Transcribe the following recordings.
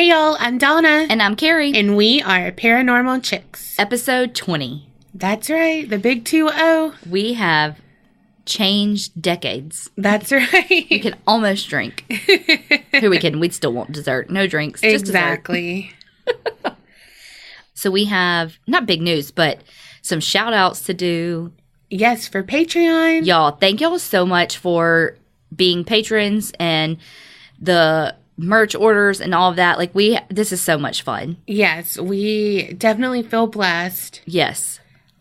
Hey y'all, I'm Donna. And I'm Kerri. And we are Paranormal Chicks. Episode 20. That's right, the big 2-0. We have changed decades. That's right. We can almost drink. Who we can, we still want dessert. No drinks, just exactly. Dessert. So we have, not big news, but some shout outs to do. Yes, for Patreon. Y'all, thank y'all so much for being patrons and the merch orders and all of that. Like this is so much fun. Yes, we definitely feel blessed. Yes.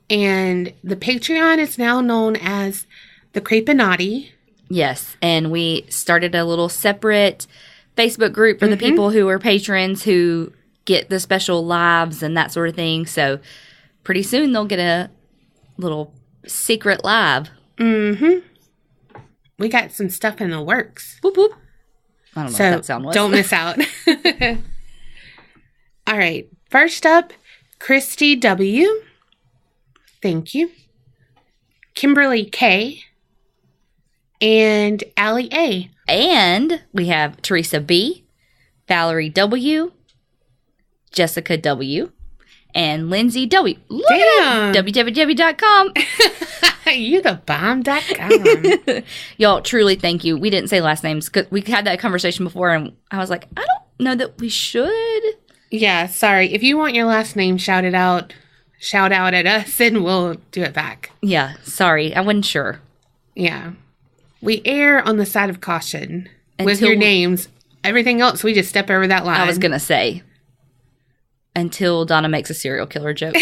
And the Patreon is now known as the Creepinati. Yes, and we started a little separate Facebook group for the people who are patrons who get the special lives and that sort of thing. So pretty soon they'll get a little secret live. Mm-hmm. We got some stuff in the works. Whoop, whoop. I don't know what that sound was. Don't miss out. All right. First up, Christy W. Thank you. Kimberly K. And Allie A. And we have Teresa B., Valerie W., Jessica W., and Lindsay W. Look at that. www.com. You the bomb.com. Y'all, truly thank you. We didn't say last names because we had that conversation before and I was like, I don't know that we should. Yeah, sorry. If you want your last name shouted out, shout out at us and we'll do it back. Yeah, sorry. I wasn't sure. Yeah. We err on the side of caution with your names. Everything else, we just step over that line. I was going to say. Until Donna makes a serial killer joke.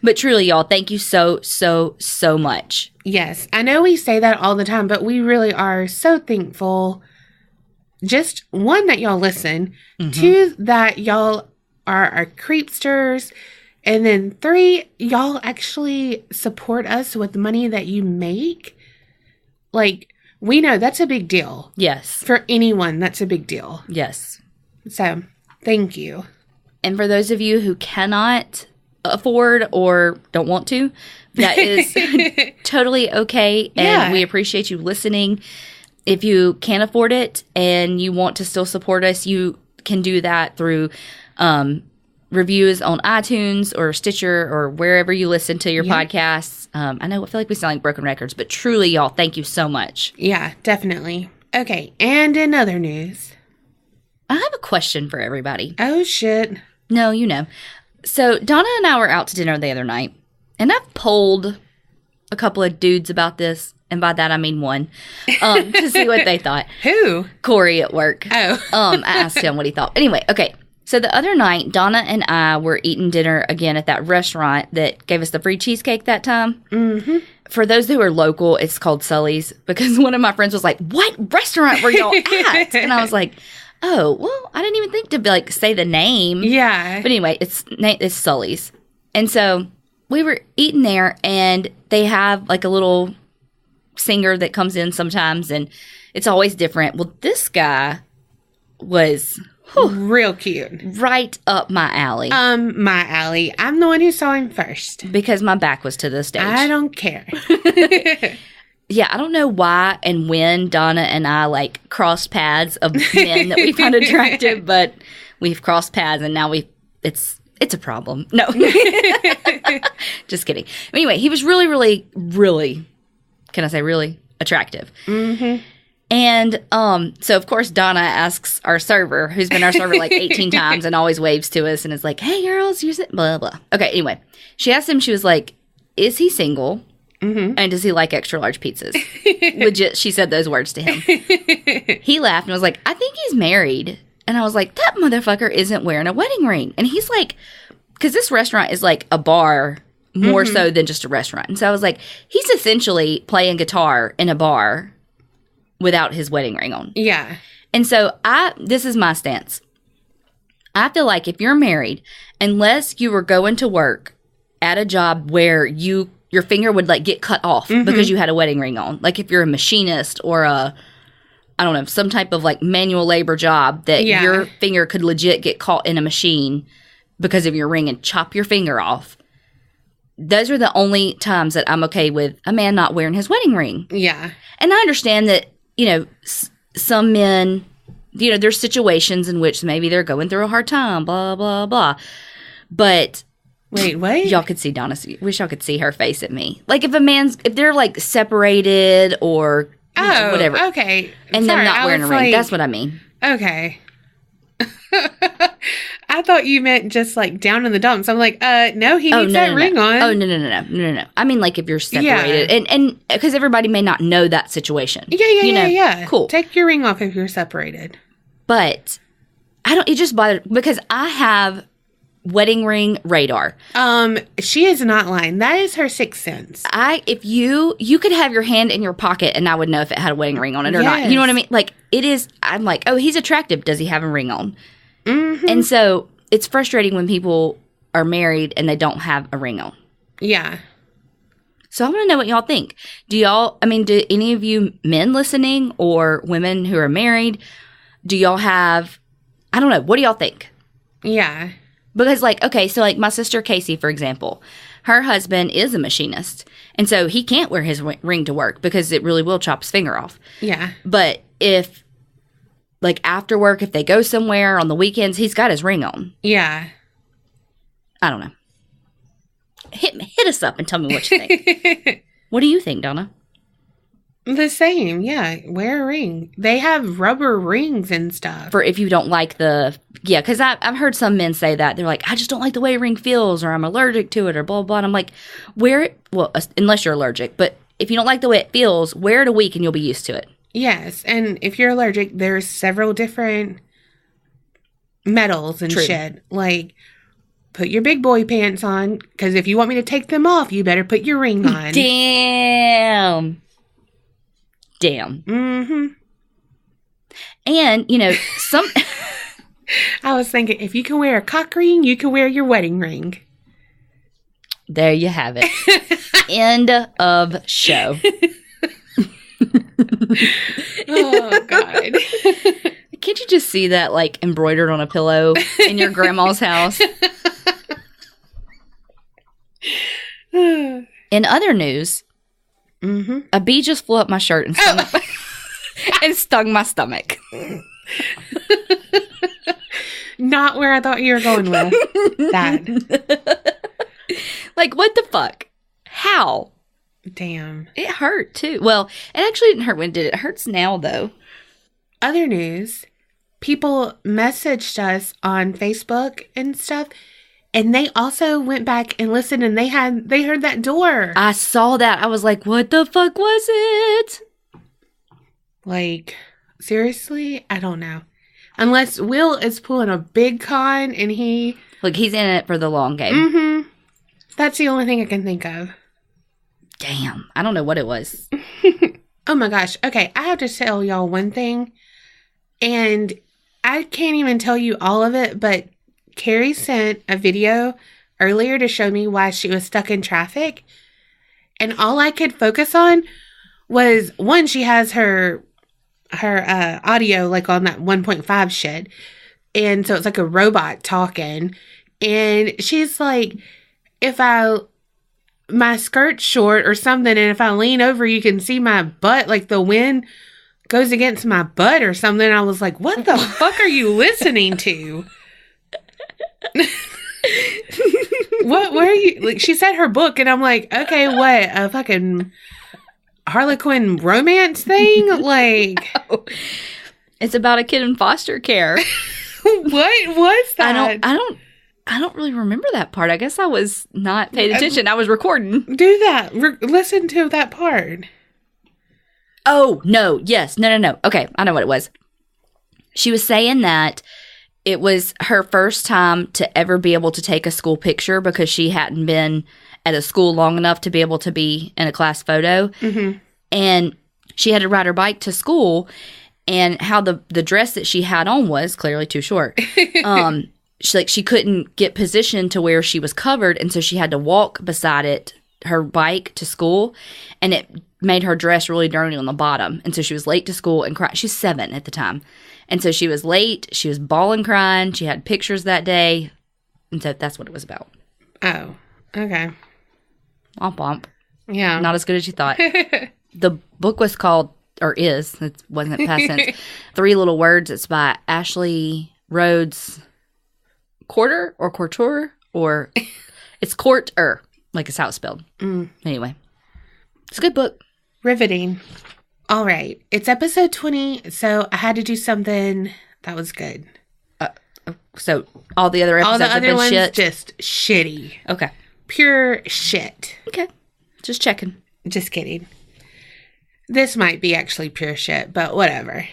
But truly, y'all, thank you so, so, so much. Yes. I know we say that all the time, but we really are so thankful. Just one, that y'all listen. Two, that y'all are our creepsters. And then three, y'all actually support us with the money that you make. Like, we know that's a big deal. Yes. For anyone, that's a big deal. Yes. So, thank you. And for those of you who cannot afford or don't want to, that is totally okay. And we appreciate you listening. If you can't afford it and you want to still support us, you can do that through reviews on iTunes or Stitcher or wherever you listen to your podcasts. I feel like we sound like broken records, but truly, y'all, thank you so much. Yeah, definitely. Okay, and in other news, I have a question for everybody. Oh, shit. No, you know. So Donna and I were out to dinner the other night, and I've polled a couple of dudes about this, and by that I mean one, to see what they thought. Who? Corey at work. Oh. I asked him what he thought. Anyway, okay. So the other night, Donna and I were eating dinner again at that restaurant that gave us the free cheesecake that time. Mm-hmm. For those who are local, it's called Sully's, because one of my friends was like, "What restaurant were y'all at?" And I was like, "Oh, well, I didn't even think to say the name." Yeah. But anyway, it's Sully's. And so we were eating there, and they have like a little singer that comes in sometimes, and it's always different. Well, this guy was real cute. Right up my alley. My alley. I'm the one who saw him first. Because my back was to the stage. I don't care. Yeah, I don't know why and when Donna and I crossed paths of men that we found attractive, but we've crossed paths and now it's a problem. No. Just kidding. Anyway, he was really, really, really, can I say really attractive? Mm-hmm. And so, of course, Donna asks our server, who's been our server 18 times and always waves to us and is like, "Hey, girls, use it," blah, blah. Okay, anyway. She asked him, she was like, "Is he single? Mm-hmm. And does he like extra large pizzas?" Legit, she said those words to him. He laughed and was like, "I think he's married." And I was like, "That motherfucker isn't wearing a wedding ring." And he's like, because this restaurant is like a bar more so than just a restaurant. And so I was like, he's essentially playing guitar in a bar without his wedding ring on. Yeah. And so this is my stance. I feel like if you're married, unless you were going to work at a job where your finger would get cut off because you had a wedding ring on. Like if you're a machinist or some type of manual labor job that your finger could legit get caught in a machine because of your ring and chop your finger off. Those are the only times that I'm okay with a man not wearing his wedding ring. Yeah. And I understand that, some men there's situations in which maybe they're going through a hard time, blah, blah, blah. But wait, what? Y'all could see Donna. Wish y'all could see her face at me. Like if they're like separated or whatever. Okay. And they're not wearing a ring. That's what I mean. Okay. I thought you meant just like down in the dumps. I'm like, no, he needs that ring on. Oh, no. I mean, like if you're separated, and because everybody may not know that situation. Yeah. Cool. Take your ring off if you're separated. But it just bothered because I have wedding ring radar. She is not lying. That is her sixth sense. If you could have your hand in your pocket and I would know if it had a wedding ring on it or not. You know what I mean? Like it is. I'm like, oh, he's attractive. Does he have a ring on? Mm-hmm. And so it's frustrating when people are married and they don't have a ring on. Yeah. So I want to know what y'all think. Do any of you men listening or women who are married, do y'all have, I don't know, what do y'all think? Yeah. Because so my sister Casey, for example, her husband is a machinist. And so he can't wear his ring to work because it really will chop his finger off. Yeah. But if after work, if they go somewhere on the weekends, he's got his ring on. Yeah. I don't know. Hit us up and tell me what you think. What do you think, Donna? The same, yeah. Wear a ring. They have rubber rings and stuff. For if you don't like because I've heard some men say that. They're like, I just don't like the way a ring feels, or I'm allergic to it, or blah, blah. And I'm like, wear it, well, unless you're allergic. But if you don't like the way it feels, wear it a week and you'll be used to it. Yes, and if you're allergic, there's several different metals and shit. Like, put your big boy pants on, because if you want me to take them off, you better put your ring on. Damn. Mm-hmm. And, some... I was thinking, if you can wear a cock ring, you can wear your wedding ring. There you have it. End of show. Oh, God. Can't you just see that, embroidered on a pillow in your grandma's house? In other news, a bee just flew up my shirt and stung my stomach. Not where I thought you were going with that. What the fuck? How? Damn. It hurt, too. Well, it actually didn't hurt when it did. It hurts now, though. Other news, people messaged us on Facebook and stuff, and they also went back and listened, and they heard that door. I saw that. I was like, what the fuck was it? Seriously? I don't know. Unless Will is pulling a big con, and he's in it for the long game. Mm-hmm. That's the only thing I can think of. Damn. I don't know what it was. Oh my gosh. Okay, I have to tell y'all one thing. And I can't even tell you all of it, but Kerri sent a video earlier to show me why she was stuck in traffic. And all I could focus on was, one, she has her audio on that 1.5 shit. And so it's like a robot talking. And she's like, if my skirt's short or something, and if I lean over, you can see my butt, the wind goes against my butt or something. I was like, what the fuck are you listening to? What were you, she said her book, and I'm like, okay, what, a fucking Harlequin romance thing? No. It's about a kid in foster care. What was that? I don't really remember that part. I guess I was not paying attention. I was recording. Do that. Listen to that part. Oh, no. Yes. No. Okay. I know what it was. She was saying that it was her first time to ever be able to take a school picture because she hadn't been at a school long enough to be able to be in a class photo. Mm-hmm. And she had to ride her bike to school, and how the dress that she had on was clearly too short. She couldn't get positioned to where she was covered, and so she had to walk beside her bike to school, and it made her dress really dirty on the bottom. And so she was late to school and crying. She's 7 at the time. And so she was late. She was bawling, crying. She had pictures that day. And so that's what it was about. Oh, okay. Womp womp. Yeah. Not as good as you thought. The book was called, or is, it wasn't past tense. Three Little Words. It's by Ashley Rhodes Quarter or Couture, or it's Courter, like it's how it's spelled. Anyway, it's a good book. Riveting. All right. It's episode 20, so I had to do something that was good. So all the other episodes have been shit? Just shitty. Okay. Pure shit. Okay. Just checking. Just kidding. This might be actually pure shit, but whatever.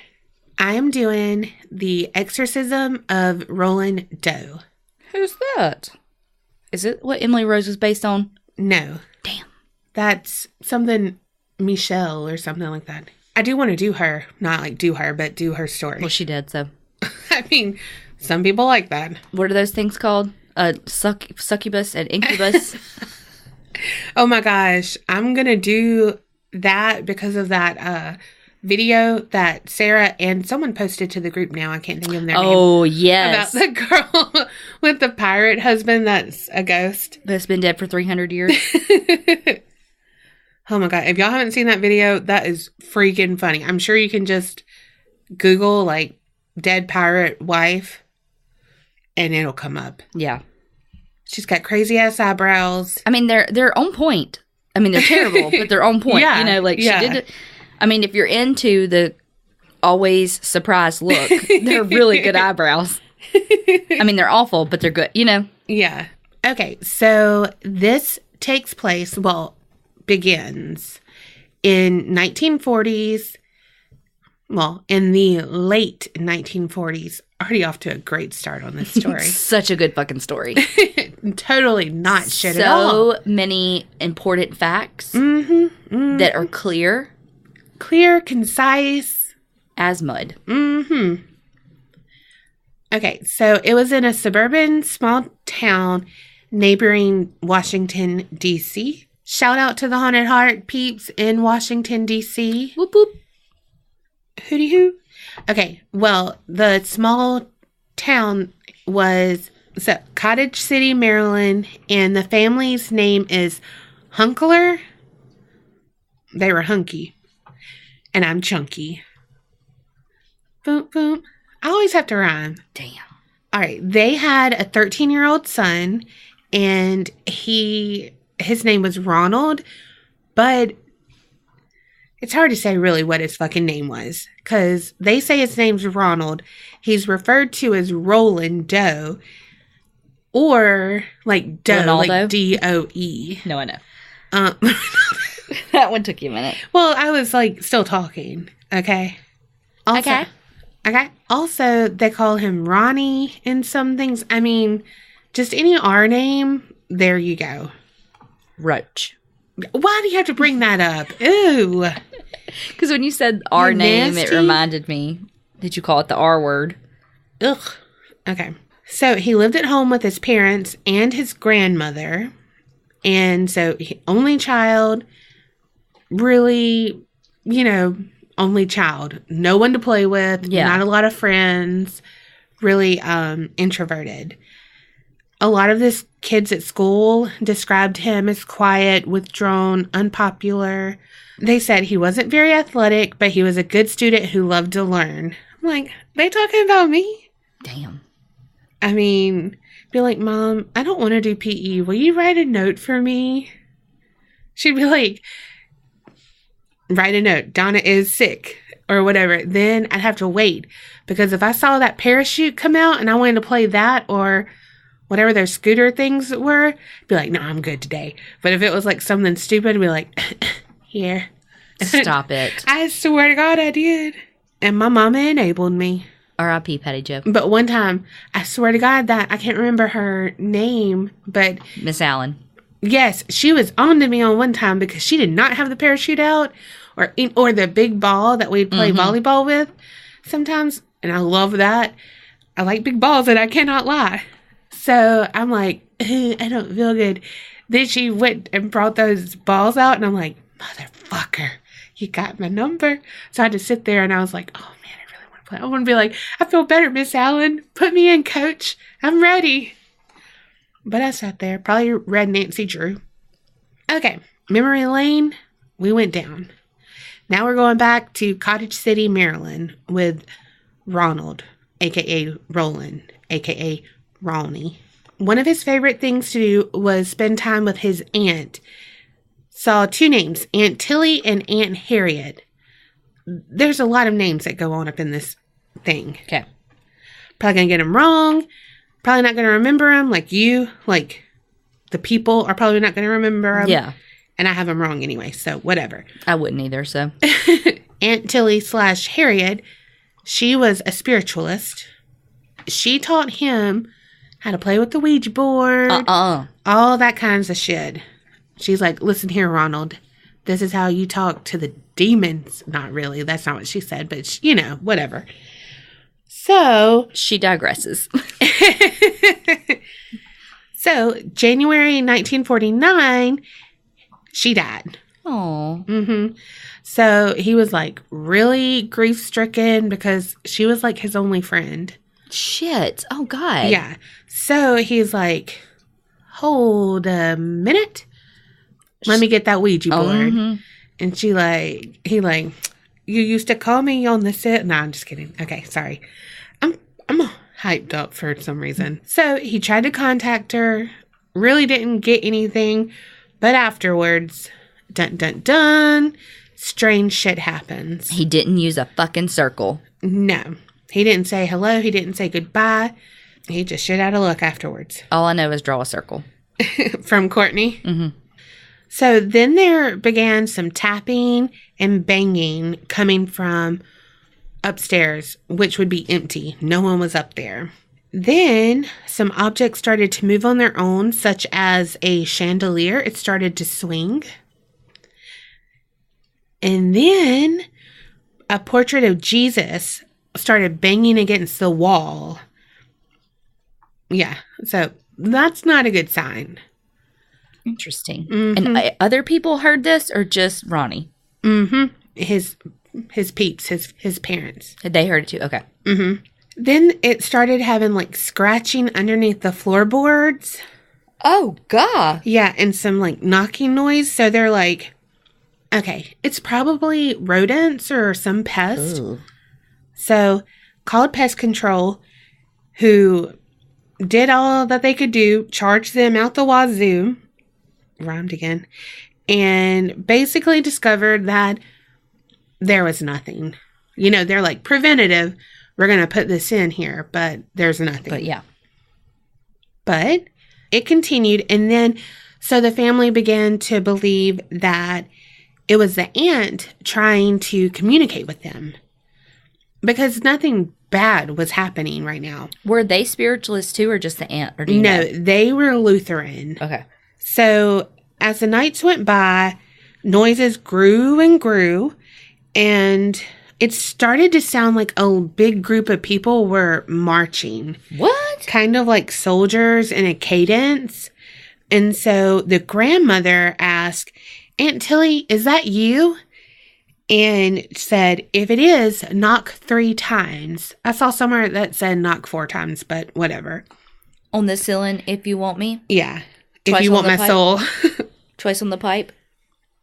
I am doing the Exorcism of Roland Doe. Who's that? Is it what Emily Rose was based on? No. Damn. That's something Michelle or something like that. I do want to do her. Not like do her, but do her story. Well, she did, so. I mean, some people like that. What are those things called? Succubus and incubus? Oh my gosh. I'm going to do that because of that video that Sarah and someone posted to the group now. I can't think of their name. Oh, yes. About the girl with the pirate husband that's a ghost. That's been dead for 300 years. Oh my God. If y'all haven't seen that video, that is freaking funny. I'm sure you can just Google like dead pirate wife and it'll come up. Yeah. She's got crazy ass eyebrows. I mean, they're on point. I mean, they're terrible, but they're on point. Yeah, you know, like yeah. she did it. I mean, if you're into the always surprised look, they're really good eyebrows. I mean, they're awful, but they're good, you know? Yeah. Okay. So this takes place, begins in 1940s. Well, in the late 1940s. Already off to a great start on this story. Such a good fucking story. Totally not shit at all. So many important facts that are clear. Clear, concise. As mud. Okay, so it was in a suburban small town neighboring Washington, D.C. Shout out to the Haunted Heart peeps in Washington, D.C. Whoop whoop. Hooty hoo. Okay, well, the small town was Cottage City, Maryland, and the family's name is Hunkler. They were hunky. And I'm chunky. Boom, boom. I always have to rhyme. Damn. All right. They had a 13-year-old son, and his name was Ronald, but it's hard to say really what his fucking name was, because they say his name's Ronald. He's referred to as Roland Doe, or like Doe, Ronaldo? like D-O-E. No, I know. That one took you a minute. Well, I was like still talking. Okay. Also, okay. Also, they call him Ronnie in some things. I mean, just any R name. There you go. Roach. Why do you have to bring that up? Ooh. Because when you said our name, nasty. it reminded me. Did you call it the R word? Ugh. Okay. So he lived at home with his parents and his grandmother. And so only child, really, only child. No one to play with. Yeah. Not a lot of friends. Really introverted. A lot of the kids at school described him as quiet, withdrawn, unpopular. They said he wasn't very athletic, but he was a good student who loved to learn. I'm like, they talking about me? Damn. I mean, be like, Mom, I don't want to do PE. Will you write a note for me? She'd be like, write a note. Donna is sick or whatever. Then I'd have to wait, because if I saw that parachute come out and I wanted to play that or whatever their scooter things were, I'd be like, no, I'm good today. But if it was like something stupid, I'd be like, here. Stop it. I swear to God I did. And my mama enabled me. R.I.P. Patty Joe. But one time, I swear to God that I can't remember her name, but Miss Allen. yes, she was on to me on one time because she did not have the parachute out or the big ball that we'd play volleyball with sometimes. And I love that. I like big balls, and I cannot lie. So I'm like, I don't feel good. Then she went and brought those balls out, and I'm like, motherfucker, you got my number. So I had to sit there, and I was like, oh man, I really want to play. I want to be like, I feel better, Miss Allen. Put me in, coach. I'm ready. But I sat there, probably read Nancy Drew. Okay, memory lane, we went down. Now we're going back to Cottage City, Maryland with Ronald, a.k.a. Roland, a.k.a. Ronnie. One of his favorite things to do was spend time with his aunt. Saw 2 names, Aunt Tilly and Aunt Harriet. There's a lot of names that go on up in this thing. Okay. Probably going to get them wrong. Probably not going to remember them like you. Like, the people are probably not going to remember them. Yeah. And I have them wrong anyway, so whatever. I wouldn't either, so. Aunt Tilly / Harriet, she was a spiritualist. She taught him how to play with the Ouija board. All that kinds of shit. She's like, listen here, Ronald. This is how you talk to the demons. Not really. That's not what she said, but, whatever. So. She digresses. So, January 1949, she died. Oh. Mm-hmm. So, he was, like, really grief-stricken because she was, like, his only friend. Shit. Oh, God. Yeah. So, he's like, hold a minute. Let me get that Ouija board. Mm-hmm. And he you used to call me on the set. No, I'm just kidding. Okay, sorry. I'm hyped up for some reason. So he tried to contact her, really didn't get anything, but afterwards, dun dun dun, strange shit happens. He didn't use a fucking circle. No. He didn't say hello. He didn't say goodbye. He just shit out a look afterwards. All I know is draw a circle. From Courtney? Mm-hmm. So then there began some tapping and banging coming from upstairs, which would be empty. No one was up there. Then some objects started to move on their own, such as a chandelier. It started to swing. And then a portrait of Jesus started banging against the wall. Yeah, so that's not a good sign. Interesting. Mm-hmm. And other people heard this or just Ronnie? Mm-hmm. His peeps, his parents. They heard it too? Okay. Mm-hmm. Then it started having like scratching underneath the floorboards. Oh, God. Yeah, and some like knocking noise. So they're like, okay, it's probably rodents or some pest. Ooh. So called pest control, who did all that they could do, charged them out the wazoo, rhymed again, and basically discovered that there was nothing. They're like, preventative, we're going to put this in here, but there's nothing. But yeah. But it continued, and then, so the family began to believe that it was the aunt trying to communicate with them. Because nothing bad was happening right now. Were they spiritualists too, or just the aunt? Or do you know? know? They were Lutheran. Okay. So as the nights went by, noises grew and grew, and it started to sound like a big group of people were marching. What? Kind of like soldiers in a cadence. And so the grandmother asked, Aunt Tilly, is that you? And said, if it is, knock 3 times. I saw somewhere that said knock 4 times, but whatever. On the ceiling, if you want me? Yeah. Twice if you want my pipe? soul. Twice on the pipe?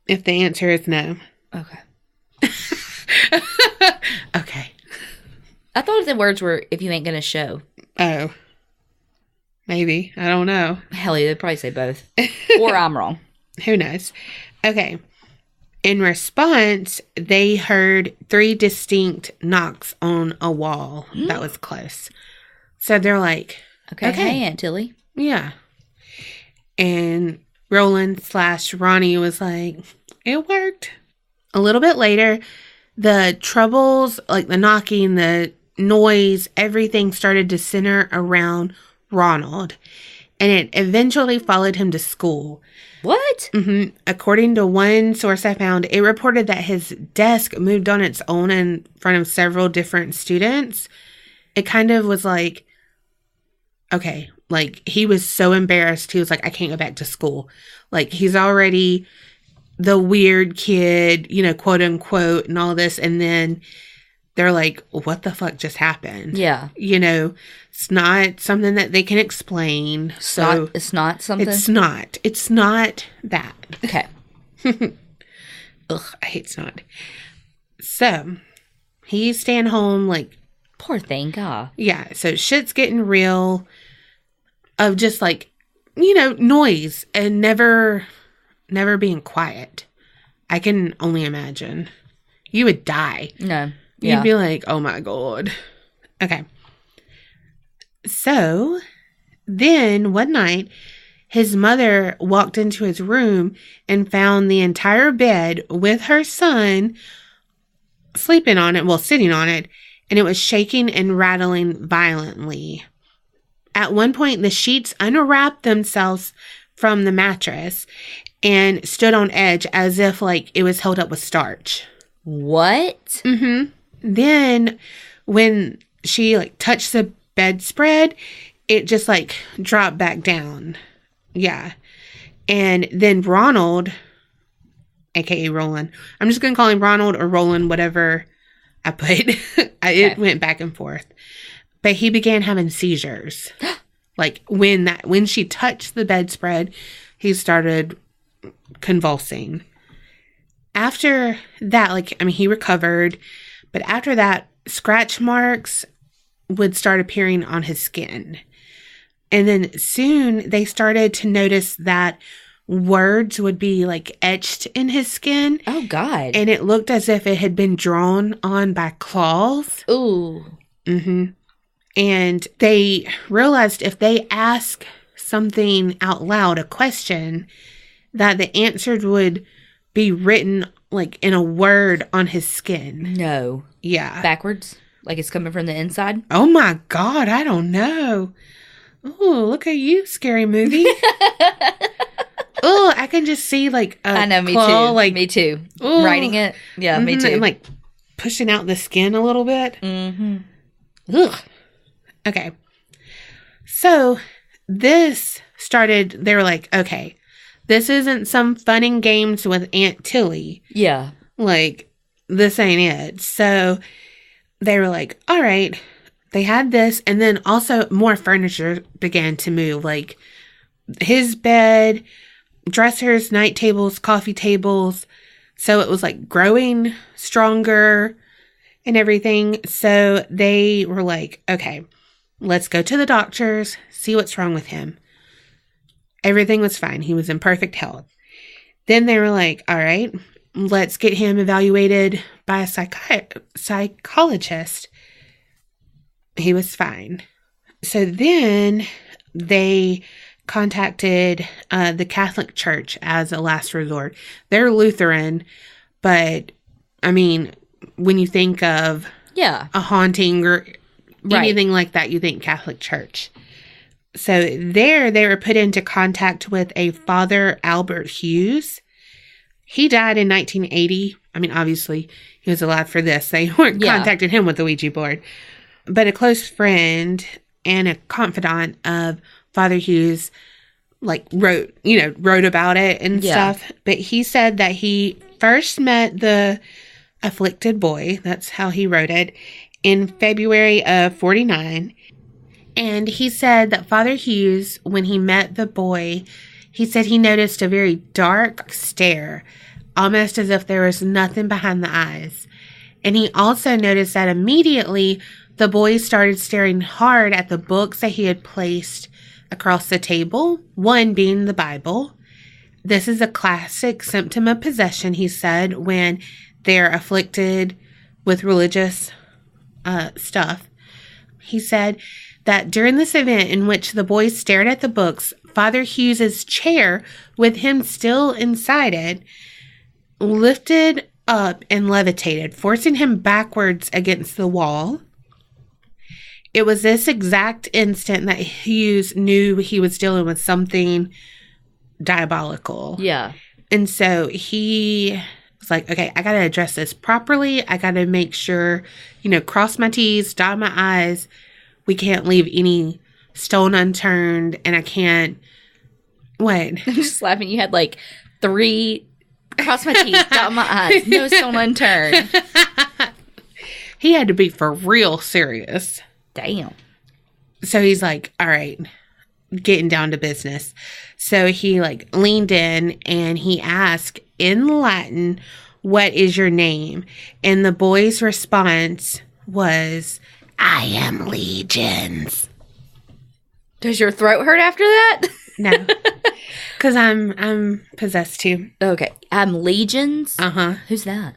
If the answer is no. Okay. Okay. I thought the words were, if you ain't gonna show. Oh. Maybe. I don't know. Hell yeah, they'd probably say both. Or I'm wrong. Who knows? Okay. In response, they heard 3 distinct knocks on a wall that was close. So they're like, Okay. Hey, Aunt Tilly. Yeah. And Roland / Ronnie was like, it worked. A little bit later, the troubles, like the knocking, the noise, everything started to center around Ronald. And it eventually followed him to school. What? Mm-hmm. According to one source I found, it reported that his desk moved on its own in front of several different students. It kind of was like, okay, like he was so embarrassed. He was like, I can't go back to school. Like he's already the weird kid, quote unquote, and all this. And then they're like, what the fuck just happened? Yeah. It's not something that they can explain. It's not something? It's not that. Okay. Ugh, I hate snot. So, he's staying home, like... Poor thing, God. Yeah, so shit's getting real of just, like, you know, noise and never being quiet. I can only imagine. You would die. No. You'd be like, oh my God. Okay. So, then one night, his mother walked into his room and found the entire bed with her son sleeping on it, well, sitting on it, and it was shaking and rattling violently. At one point, the sheets unwrapped themselves from the mattress and stood on edge as if, like, it was held up with starch. What? Mm-hmm. Then, when she, like, touched the bedspread, it just, like, dropped back down. Yeah. And then Ronald, a.k.a. Roland, I'm just going to call him Ronald or Roland, whatever I put. It went back and forth. But he began having seizures. Like, when she touched the bedspread, he started convulsing. After that, like, I mean, he recovered. But after that, scratch marks would start appearing on his skin. And then soon they started to notice that words would be, like, etched in his skin. Oh, God. And it looked as if it had been drawn on by claws. Ooh. Mm-hmm. And they realized if they ask something out loud, a question, that the answer would be written, like, in a word on his skin. No. Yeah. Backwards? Like it's coming from the inside? Oh, my God. I don't know. Oh, look at you, scary movie. Oh, I can just see, like, a I know, me claw, too. like, me too. ooh. Writing it? Yeah, me too. And, like, pushing out the skin a little bit. Mm-hmm. Ugh. Okay. So, this started, they were like, okay, this isn't some fun and games with Aunt Tilly. Yeah. Like, this ain't it. So, they were like, all right. They had this, and then also more furniture began to move. Like, his bed, dressers, night tables, coffee tables. So, it was, like, growing stronger and everything. So, they were like, okay, let's go to the doctors, see what's wrong with him. Everything was fine. He was in perfect health. Then they were like, all right, let's get him evaluated by a psychologist. He was fine. So then they contacted the Catholic Church as a last resort. They're Lutheran, but, I mean, when you think of a haunting or anything like that, you think Catholic Church. So there they were put into contact with a Father Albert Hughes. He died in 1980. I mean, obviously, he was alive for this. They weren't contacting him with the Ouija board. But a close friend and a confidant of Father Hughes, like, wrote about it and stuff. But he said that he first met the afflicted boy, that's how he wrote it, in February of 49. And he said that Father Hughes, when he met the boy, he said he noticed a very dark stare, almost as if there was nothing behind the eyes. And he also noticed that immediately the boy started staring hard at the books that he had placed across the table, one being the Bible. This is a classic symptom of possession, he said, when they're afflicted with religious stuff. He said that during this event in which the boy stared at the books, Father Hughes's chair, with him still inside it, lifted up and levitated, forcing him backwards against the wall. It was this exact instant that Hughes knew he was dealing with something diabolical. Yeah. And so he was like, okay, I got to address this properly. I got to make sure, cross my T's, dot my I's. We can't leave any stone unturned, and I can't... What? I'm just laughing. You had, 3 cross my teeth, dot my I's, no stone unturned. He had to be for real serious. Damn. So he's like, all right, getting down to business. So he leaned in and he asked in Latin what is your name? And the boy's response was, I am Legions. Does your throat hurt after that? No. Because I'm possessed too. Okay. I'm Legions? Uh-huh. Who's that?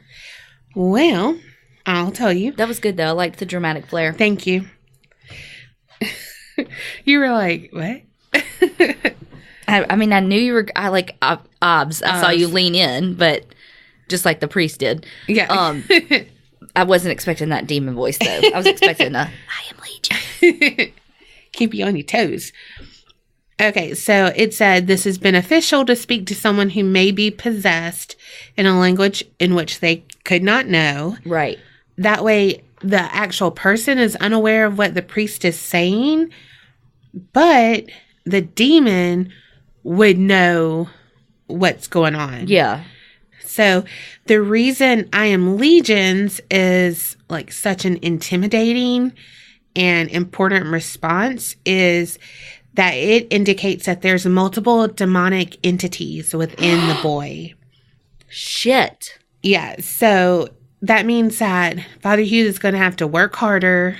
Well, I'll tell you. That was good, though. I liked the dramatic flair. Thank you. You were like, what? I mean, I knew you were, obs. I saw you lean in, but just like the priest did. Yeah. I wasn't expecting that demon voice, though. I was expecting I am Legion. Keep you on your toes. Okay, so it said this is beneficial to speak to someone who may be possessed in a language in which they could not know. Right. That way, the actual person is unaware of what the priest is saying, but the demon would know what's going on. Yeah. So the reason I am Legions is like such an intimidating and important response is that it indicates that there's multiple demonic entities within the boy. Shit. Yeah. So that means that Father Hughes is going to have to work harder,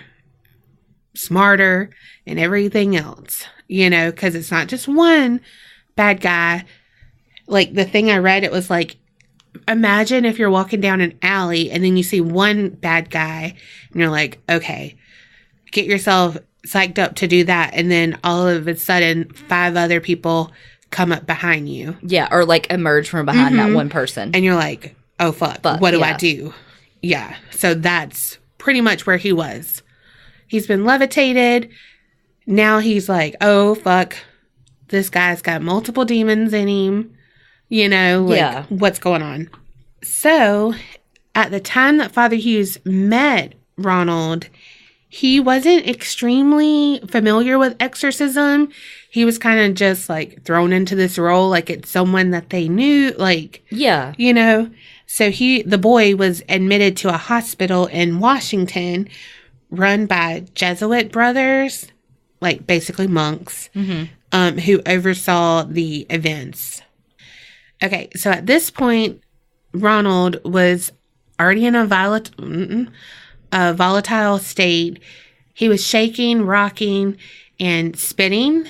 smarter, and everything else, because it's not just one bad guy. Like the thing I read, it was like, imagine if you're walking down an alley and then you see one bad guy and you're like, okay, get yourself psyched up to do that. And then all of a sudden 5 other people come up behind you. Yeah. Or like emerge from behind that one person. And you're like, oh, fuck. What do I do? Yeah. So that's pretty much where he was. He's been levitated. Now he's like, oh, fuck. This guy's got multiple demons in him. What's going on? So, at the time that Father Hughes met Ronald, he wasn't extremely familiar with exorcism. He was kind of just, like, thrown into this role like it's someone that they knew, like... Yeah. So, the boy was admitted to a hospital in Washington run by Jesuit brothers, like, basically monks, who oversaw the events. Okay, so at this point, Ronald was already in a volatile state. He was shaking, rocking, and spitting.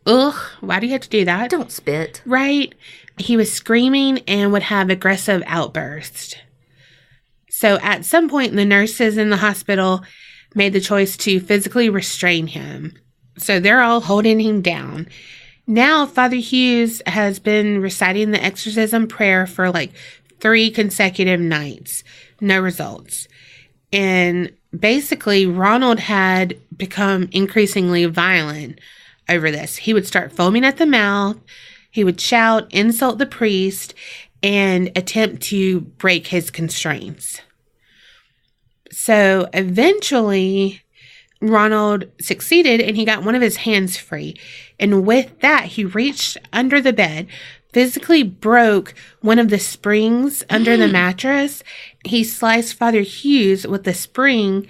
Ugh, why do you have to do that? Don't spit. Right? He was screaming and would have aggressive outbursts. So at some point, the nurses in the hospital made the choice to physically restrain him. So they're all holding him down. Now, Father Hughes has been reciting the exorcism prayer for like 3 consecutive nights. No results. And basically, Ronald had become increasingly violent over this. He would start foaming at the mouth. He would shout, insult the priest, and attempt to break his constraints. So eventually, Ronald succeeded and he got one of his hands free. And with that, he reached under the bed, physically broke one of the springs under the mattress. He sliced Father Hughes with the spring.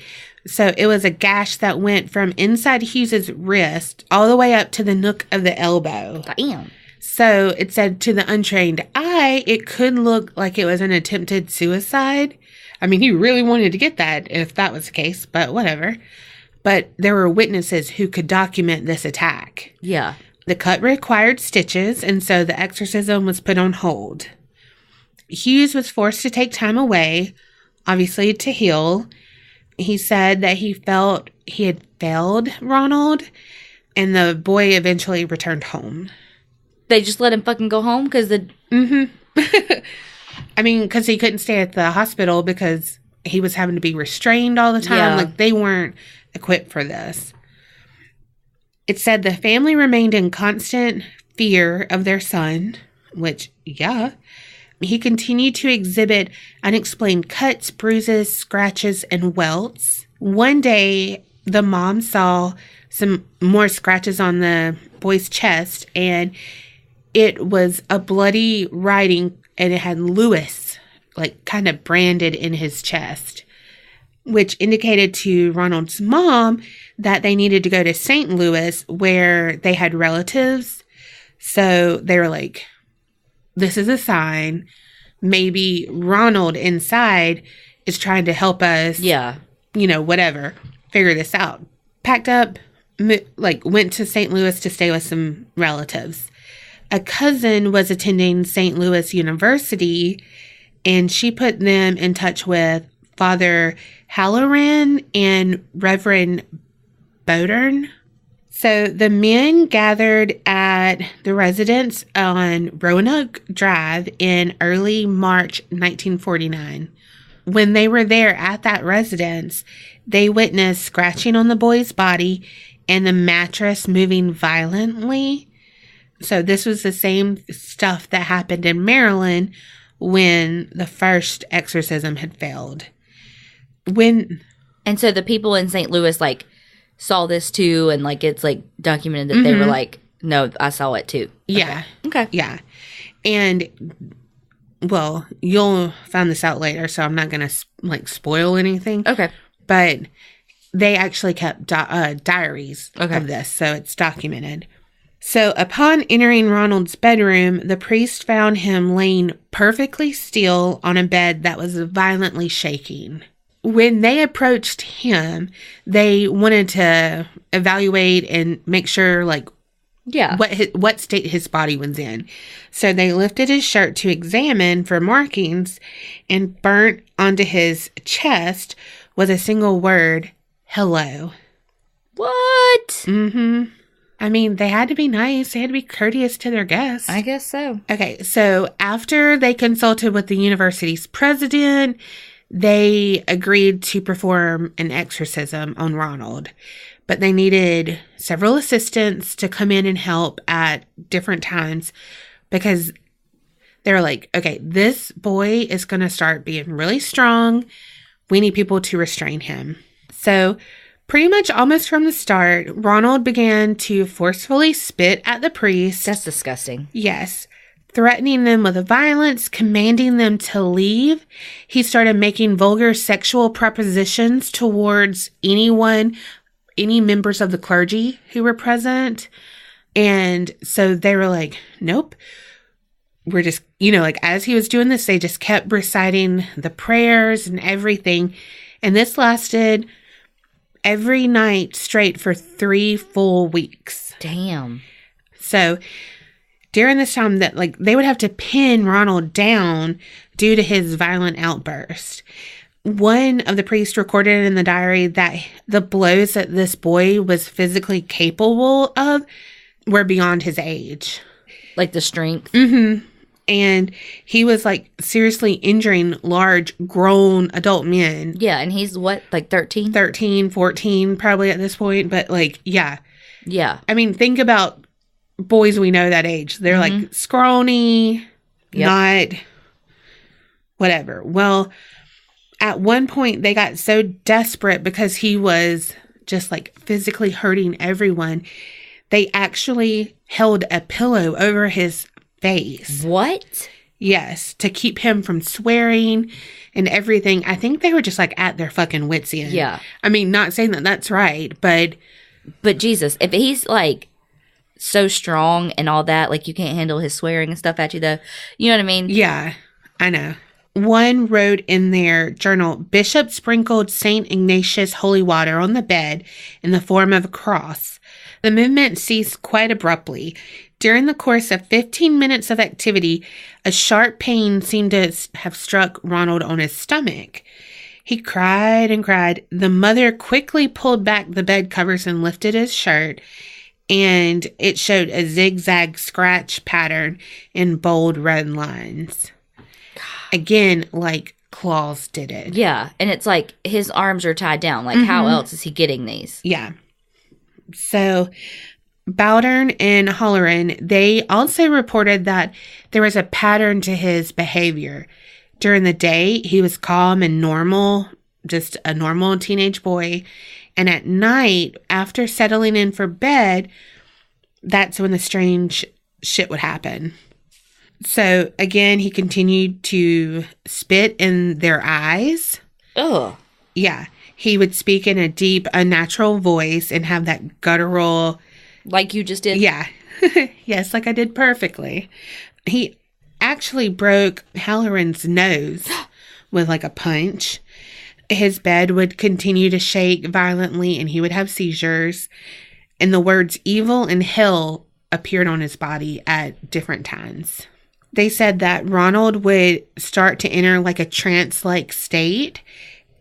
So it was a gash that went from inside Hughes's wrist all the way up to the nook of the elbow. Damn. So it said to the untrained eye, it could look like it was an attempted suicide. I mean, he really wanted to get that if that was the case, but whatever. But there were witnesses who could document this attack. Yeah. The cut required stitches, and so the exorcism was put on hold. Hughes was forced to take time away, obviously to heal. He said that he felt he had failed Ronald, and the boy eventually returned home. They just let him fucking go home because the... Mm-hmm. I mean, because he couldn't stay at the hospital because he was having to be restrained all the time. Yeah. Like, they weren't equipped for this. It said the family remained in constant fear of their son, which, yeah. He continued to exhibit unexplained cuts, bruises, scratches, and welts. One day, the mom saw some more scratches on the boy's chest, and it was a bloody writing, and it had Lewis, like, kind of branded in his chest, which indicated to Ronald's mom that they needed to go to St. Louis where they had relatives. So they were like, this is a sign. maybe Ronald inside is trying to help us. Yeah. Whatever. Figure this out. Packed up, went to St. Louis to stay with some relatives. A cousin was attending St. Louis University, and she put them in touch with Father Halloran and Reverend Bodern. So the men gathered at the residence on Roanoke Drive in early March 1949. When they were there at that residence, they witnessed scratching on the boy's body and the mattress moving violently. So this was the same stuff that happened in Maryland when the first exorcism had failed. And so the people in St. Louis, saw this too, and, it's, documented that they were like, no, I saw it too. Yeah. Okay. Yeah. And, well, you'll find this out later, so I'm not going to, spoil anything. Okay. But they actually kept diaries of this, so it's documented. So upon entering Ronald's bedroom, the priest found him laying perfectly still on a bed that was violently shaking. When they approached him, they wanted to evaluate and make sure, what state his body was in. So they lifted his shirt to examine for markings, and burnt onto his chest was a single word, hello. What? Mm-hmm. I mean, they had to be nice. They had to be courteous to their guests. I guess so. Okay, so after they consulted with the university's president, they agreed to perform an exorcism on Ronald. But they needed several assistants to come in and help at different times because they were like, okay, this boy is going to start being really strong. We need people to restrain him. So pretty much almost from the start, Ronald began to forcefully spit at the priest. That's disgusting. Yes. Threatening them with violence, commanding them to leave. He started making vulgar sexual propositions towards any members of the clergy who were present. And so they were like, nope. We're just, as he was doing this, they just kept reciting the prayers and everything. And this lasted every night straight for 3 full weeks. Damn. So during this time that they would have to pin Ronald down due to his violent outburst. One of the priests recorded in the diary that the blows that this boy was physically capable of were beyond his age. Like the strength? Mm-hmm. And he was seriously injuring large grown adult men. Yeah, and he's what, 13? 13, 14 probably at this point. But yeah. Yeah. I mean, think about boys we know that age. They're scrawny, not whatever. Well, at one point they got so desperate because he was just physically hurting everyone. They actually held a pillow over his face. What? Yes, to keep him from swearing and everything. I think they were just at their fucking wits' end. Yeah. I mean, not saying that that's right, but Jesus, if he's so strong and all that, you can't handle his swearing and stuff at you, though. You know what I mean? Yeah, I know. One wrote in their journal, Bishop sprinkled St. Ignatius holy water on the bed in the form of a cross. The movement ceased quite abruptly. During the course of 15 minutes of activity, a sharp pain seemed to have struck Ronald on his stomach. He cried and cried. The mother quickly pulled back the bed covers and lifted his shirt, and it showed a zigzag scratch pattern in bold red lines. Again, claws did it. Yeah, and it's his arms are tied down. How else is he getting these? Yeah. So Bowdern and Halloran, they also reported that there was a pattern to his behavior. During the day, he was calm and normal, just a normal teenage boy. And at night, after settling in for bed, that's when the strange shit would happen. So again, he continued to spit in their eyes. Ugh. Yeah. He would speak in a deep, unnatural voice and have that guttural... Like you just did? Yeah. Yes, I did perfectly. He actually broke Halloran's nose with like a punch. His bed would continue to shake violently and he would have seizures. And the words evil and hell appeared on his body at different times. They said that Ronald would start to enter like a trance-like state,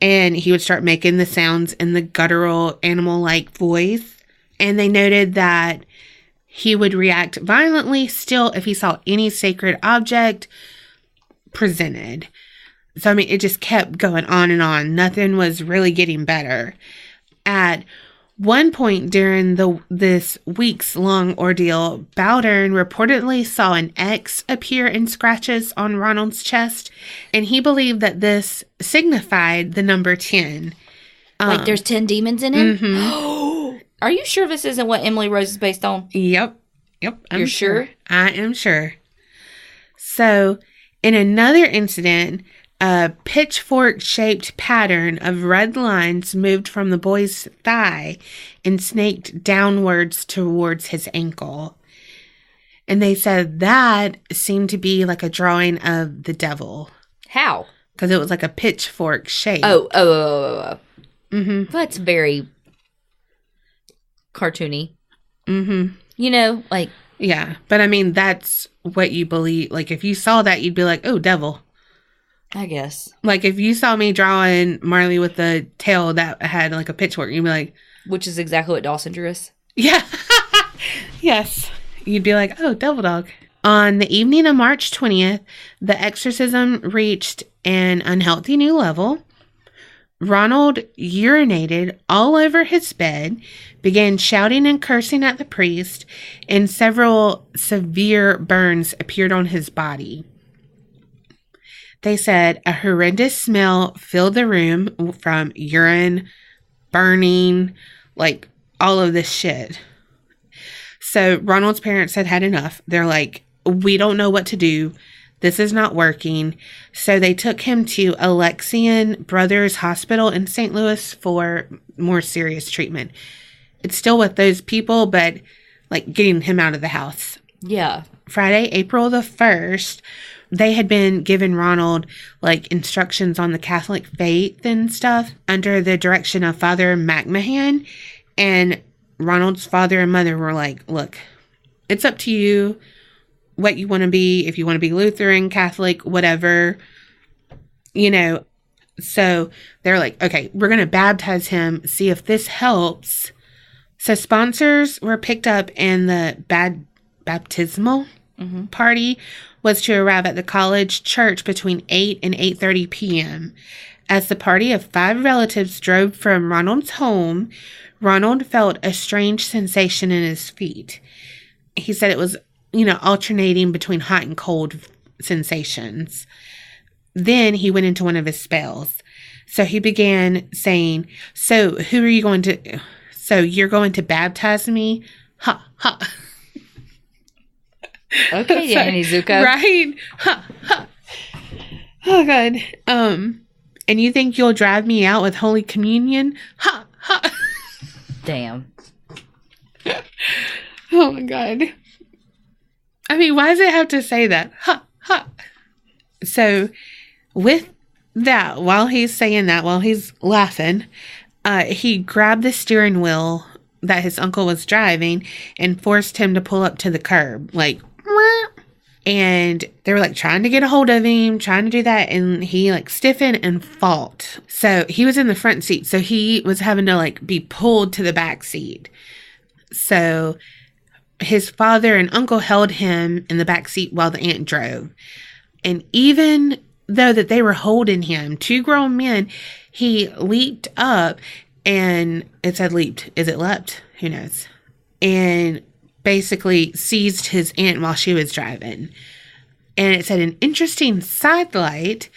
and he would start making the sounds in the guttural animal-like voice. And they noted that he would react violently still if he saw any sacred object presented. So, I mean, it just kept going on and on. Nothing was really getting better. At one point during this weeks-long ordeal, Bowdern reportedly saw an X appear in scratches on Ronald's chest, and he believed that this signified the number 10. Like there's 10 demons in him? Mm-hmm. Are you sure this isn't what Emily Rose is based on? Yep. You're sure? I am sure. So, in another incident, a pitchfork-shaped pattern of red lines moved from the boy's thigh and snaked downwards towards his ankle. And they said that seemed to be like a drawing of the devil. How? Because it was like a pitchfork shape. Oh. Mm-hmm. That's very cartoony. Mm-hmm. You know, like... Yeah, but I mean, that's what you believe. Like, if you saw that, you'd be like, oh, devil. I guess. Like, if you saw me drawing Marley with the tail that had, like, a pitchfork, you'd be like... Which is exactly what Dawson drew us. Yeah. Yes. You'd be like, oh, devil dog. On the evening of March 20th, the exorcism reached an unhealthy new level. Ronald urinated all over his bed, began shouting and cursing at the priest, and several severe burns appeared on his body. They said a horrendous smell filled the room from urine, burning, like all of this shit. So Ronald's parents had had enough. They're like, we don't know what to do. This is not working. So they took him to Alexian Brothers Hospital in St. Louis for more serious treatment. It's still with those people, but like getting him out of the house. Yeah. Friday, April the 1st, they had been giving Ronald like instructions on the Catholic faith and stuff under the direction of Father McMahon. And Ronald's father and mother were like, look, it's up to you what you want to be. If you want to be Lutheran, Catholic, whatever, you know. So they're like, okay, we're going to baptize him, see if this helps. So sponsors were picked up, and the baptismal party was to arrive at the college church between 8 and 8:30 p.m. As the party of 5 relatives drove from Ronald's home, Ronald felt a strange sensation in his feet. He said it was, you know, alternating between hot and cold sensations. Then he went into one of his spells. So he began saying, so who are you going to... So you're going to baptize me? Ha, ha. Okay, Danny Zuko. Right? Ha, ha. Oh, God. And you think you'll drive me out with Holy Communion? Ha, ha. Damn. Oh, my God. I mean, why does it have to say that? Ha, ha. So, with that, while he's saying that, while he's laughing... he grabbed the steering wheel that his uncle was driving and forced him to pull up to the curb. Like, and they were like trying to get a hold of him, trying to do that. And he like stiffened and fought. So he was in the front seat. So he was having to like be pulled to the back seat. So his father and uncle held him in the back seat while the aunt drove. And even though that they were holding him, 2 grown men, he leaped up, and it said leaped. Is it leapt? Who knows? And basically seized his aunt while she was driving. And it said an interesting sidelight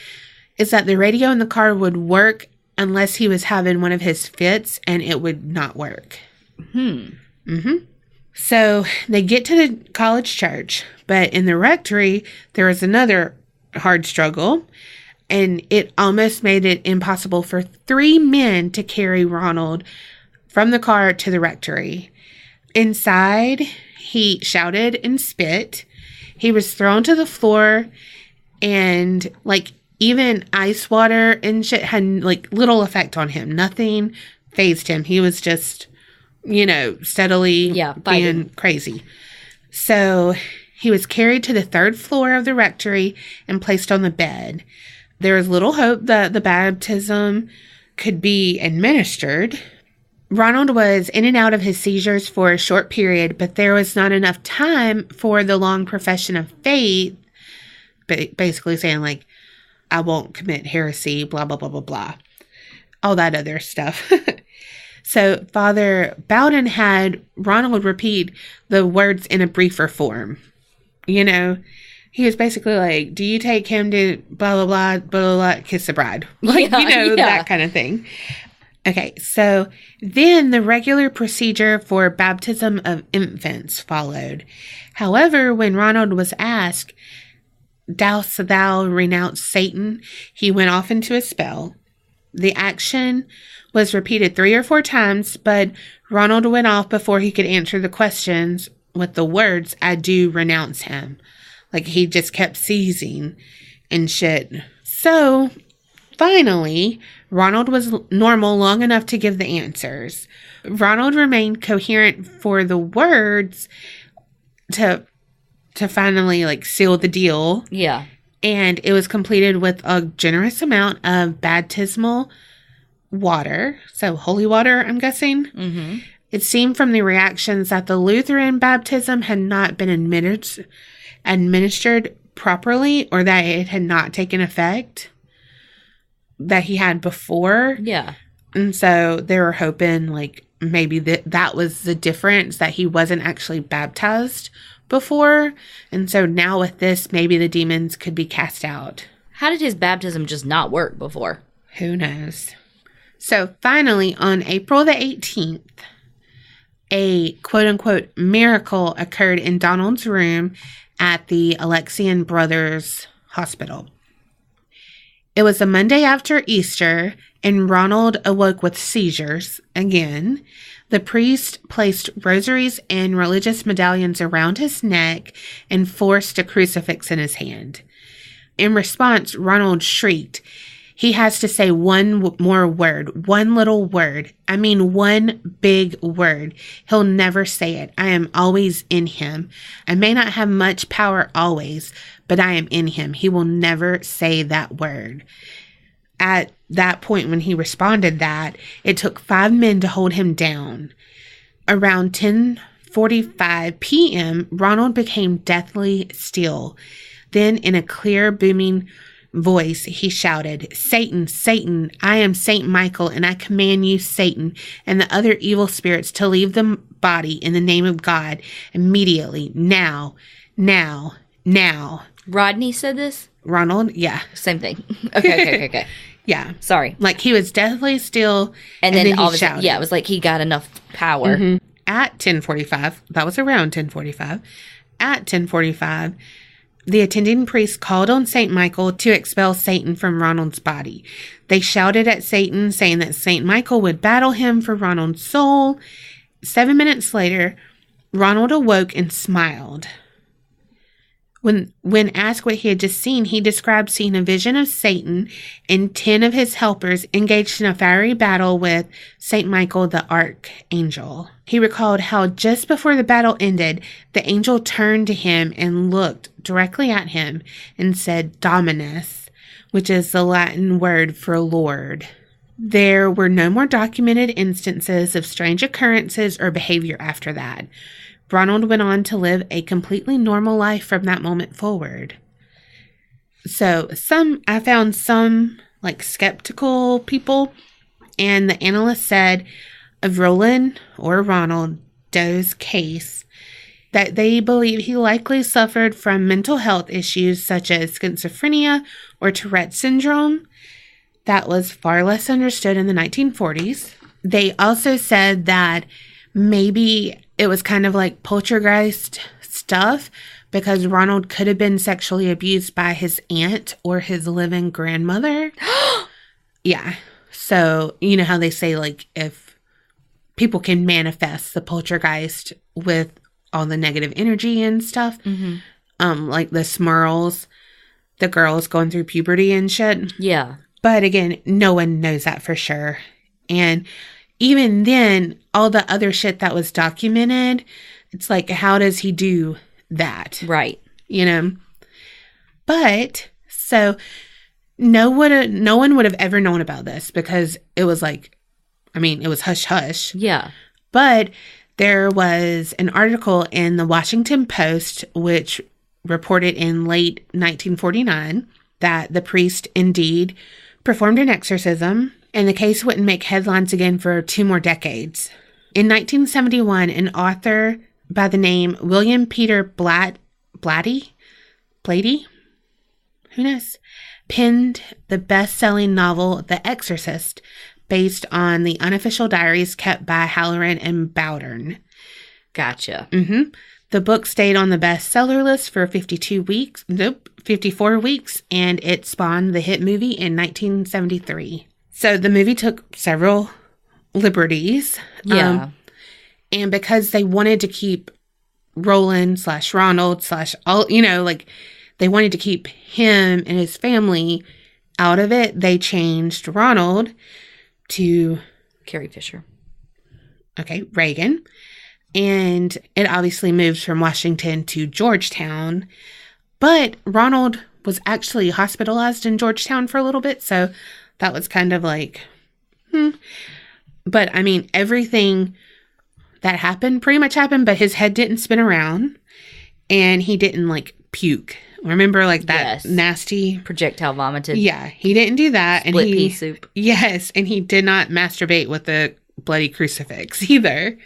is that the radio in the car would work unless he was having one of his fits, and it would not work. So they get to the college church, but in the rectory, there was another hard struggle. And it almost made it impossible for 3 men to carry Ronald from the car to the rectory. Inside, he shouted and spit. He was thrown to the floor, and like even ice water and shit had like little effect on him. Nothing fazed him. He was just, steadily being crazy. So he was carried to the 3rd floor of the rectory and placed on the bed. There was little hope that the baptism could be administered. Ronald was in and out of his seizures for a short period, but there was not enough time for the long profession of faith, basically saying, like, I won't commit heresy, blah, blah, blah, blah, blah. All that other stuff. So Father Bowden had Ronald repeat the words in a briefer form. He was basically like, do you take him to blah, blah, blah, blah, blah, blah, kiss the bride? That kind of thing. Okay, so then the regular procedure for baptism of infants followed. However, when Ronald was asked, dost thou renounce Satan, he went off into a spell. The action was repeated 3 or 4 times, but Ronald went off before he could answer the questions with the words, I do renounce him. Like, he just kept seizing and shit. So, finally, Ronald was normal long enough to give the answers. Ronald remained coherent for the words to finally, like, seal the deal. Yeah. And it was completed with a generous amount of baptismal water. So, holy water, I'm guessing. Mm-hmm. It seemed from the reactions that the Lutheran baptism had not been administered properly, or that it had not taken effect that he had before. Yeah. And so they were hoping, like, maybe that was the difference, that he wasn't actually baptized before. And so now with this, maybe the demons could be cast out. How did his baptism just not work before? Who knows? So finally, on April the 18th, a quote-unquote miracle occurred in Donald's room at the Alexian Brothers Hospital. It was a Monday after Easter, and Ronald awoke with seizures again. The priest placed rosaries and religious medallions around his neck and forced a crucifix in his hand. In response, Ronald shrieked. He has to say one more word, one little word. I mean, one big word. He'll never say it. I am always in him. I may not have much power always, but I am in him. He will never say that word. At that point, when he responded that, it took 5 men to hold him down. Around 10:45 p.m., Ronald became deathly still. Then, in a clear, booming voice, he shouted, Satan, Satan, I am Saint Michael, and I command you, Satan, and the other evil spirits to leave the body in the name of God immediately, now, now, now. Rodney said this? Ronald, yeah. Same thing. Okay. Yeah. Sorry. Like, he was deathly still, and then he shouted. Yeah, it was like he got enough power. Mm-hmm. At 10:45, that was around 10:45, at 10:45, the attending priest called on St. Michael to expel Satan from Ronald's body. They shouted at Satan, saying that St. Michael would battle him for Ronald's soul. 7 minutes later, Ronald awoke and smiled. When asked what he had just seen, he described seeing a vision of Satan and 10 of his helpers engaged in a fiery battle with St. Michael the Archangel. He recalled how just before the battle ended, the angel turned to him and looked directly at him and said, Dominus, which is the Latin word for Lord. There were no more documented instances of strange occurrences or behavior after that. Ronald went on to live a completely normal life from that moment forward. So I found some like skeptical people, and the analyst said of Roland or Ronald Doe's case that they believe he likely suffered from mental health issues such as schizophrenia or Tourette syndrome. That was far less understood in the 1940s. They also said that maybe it was kind of like poltergeist stuff because Ronald could have been sexually abused by his aunt or his living grandmother. Yeah. So, you know how they say, like, if people can manifest the poltergeist with all the negative energy and stuff. Mm-hmm. like the Smurls, the girls going through puberty and shit. Yeah. But again, no one knows that for sure. And even then, all the other shit that was documented, it's like, how does he do that? Right. You know? But, so, no one would have ever known about this because it was like, I mean, it was hush-hush. Yeah. But there was an article in the Washington Post, which reported in late 1949 that the priest indeed performed an exorcism, and the case wouldn't make headlines again for 2 more decades. In 1971, an author by the name William Peter Blatty? Who knows? Penned the best-selling novel The Exorcist, based on the unofficial diaries kept by Halloran and Bowdern. Gotcha. Mm-hmm. The book stayed on the bestseller list for 54 weeks, and it spawned the hit movie in 1973. So the movie took several liberties. Yeah. And because they wanted to keep Roland / Ronald / all, you know, like they wanted to keep him and his family out of it, they changed Ronald to Carrie Fisher. Okay, Reagan. And it obviously moved from Washington to Georgetown. But Ronald was actually hospitalized in Georgetown for a little bit, so that was kind of like, But, I mean, everything that happened pretty much happened, but his head didn't spin around, and he didn't, like, puke. Remember, like, that nasty... projectile vomited. Yeah, he didn't do that. Split pea soup. Yes, and he did not masturbate with a bloody crucifix either.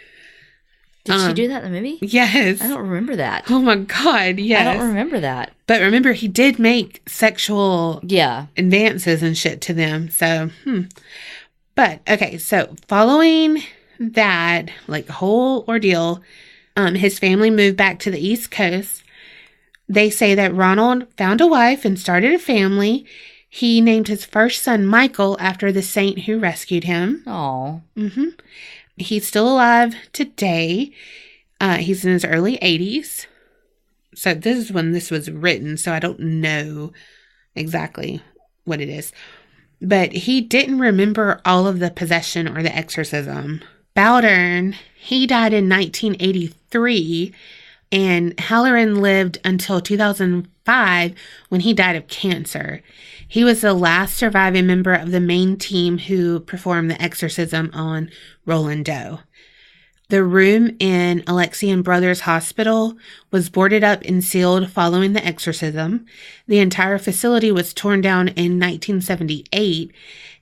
Did she do that in the movie? Yes. I don't remember that. Oh my God, yes. I don't remember that. But remember, he did make sexual advances and shit to them. So, But, okay, so following that, like, whole ordeal, his family moved back to the East Coast. They say that Ronald found a wife and started a family. He named his first son Michael after the saint who rescued him. Aw. Mm-hmm. He's still alive today. He's in his early 80s. So this is when this was written, so I don't know exactly what it is. But he didn't remember all of the possession or the exorcism. Bowdern, he died in 1983, and Halloran lived until 2005 when he died of cancer. He was the last surviving member of the main team who performed the exorcism on Roland Doe. The room in Alexian Brothers Hospital was boarded up and sealed following the exorcism. The entire facility was torn down in 1978,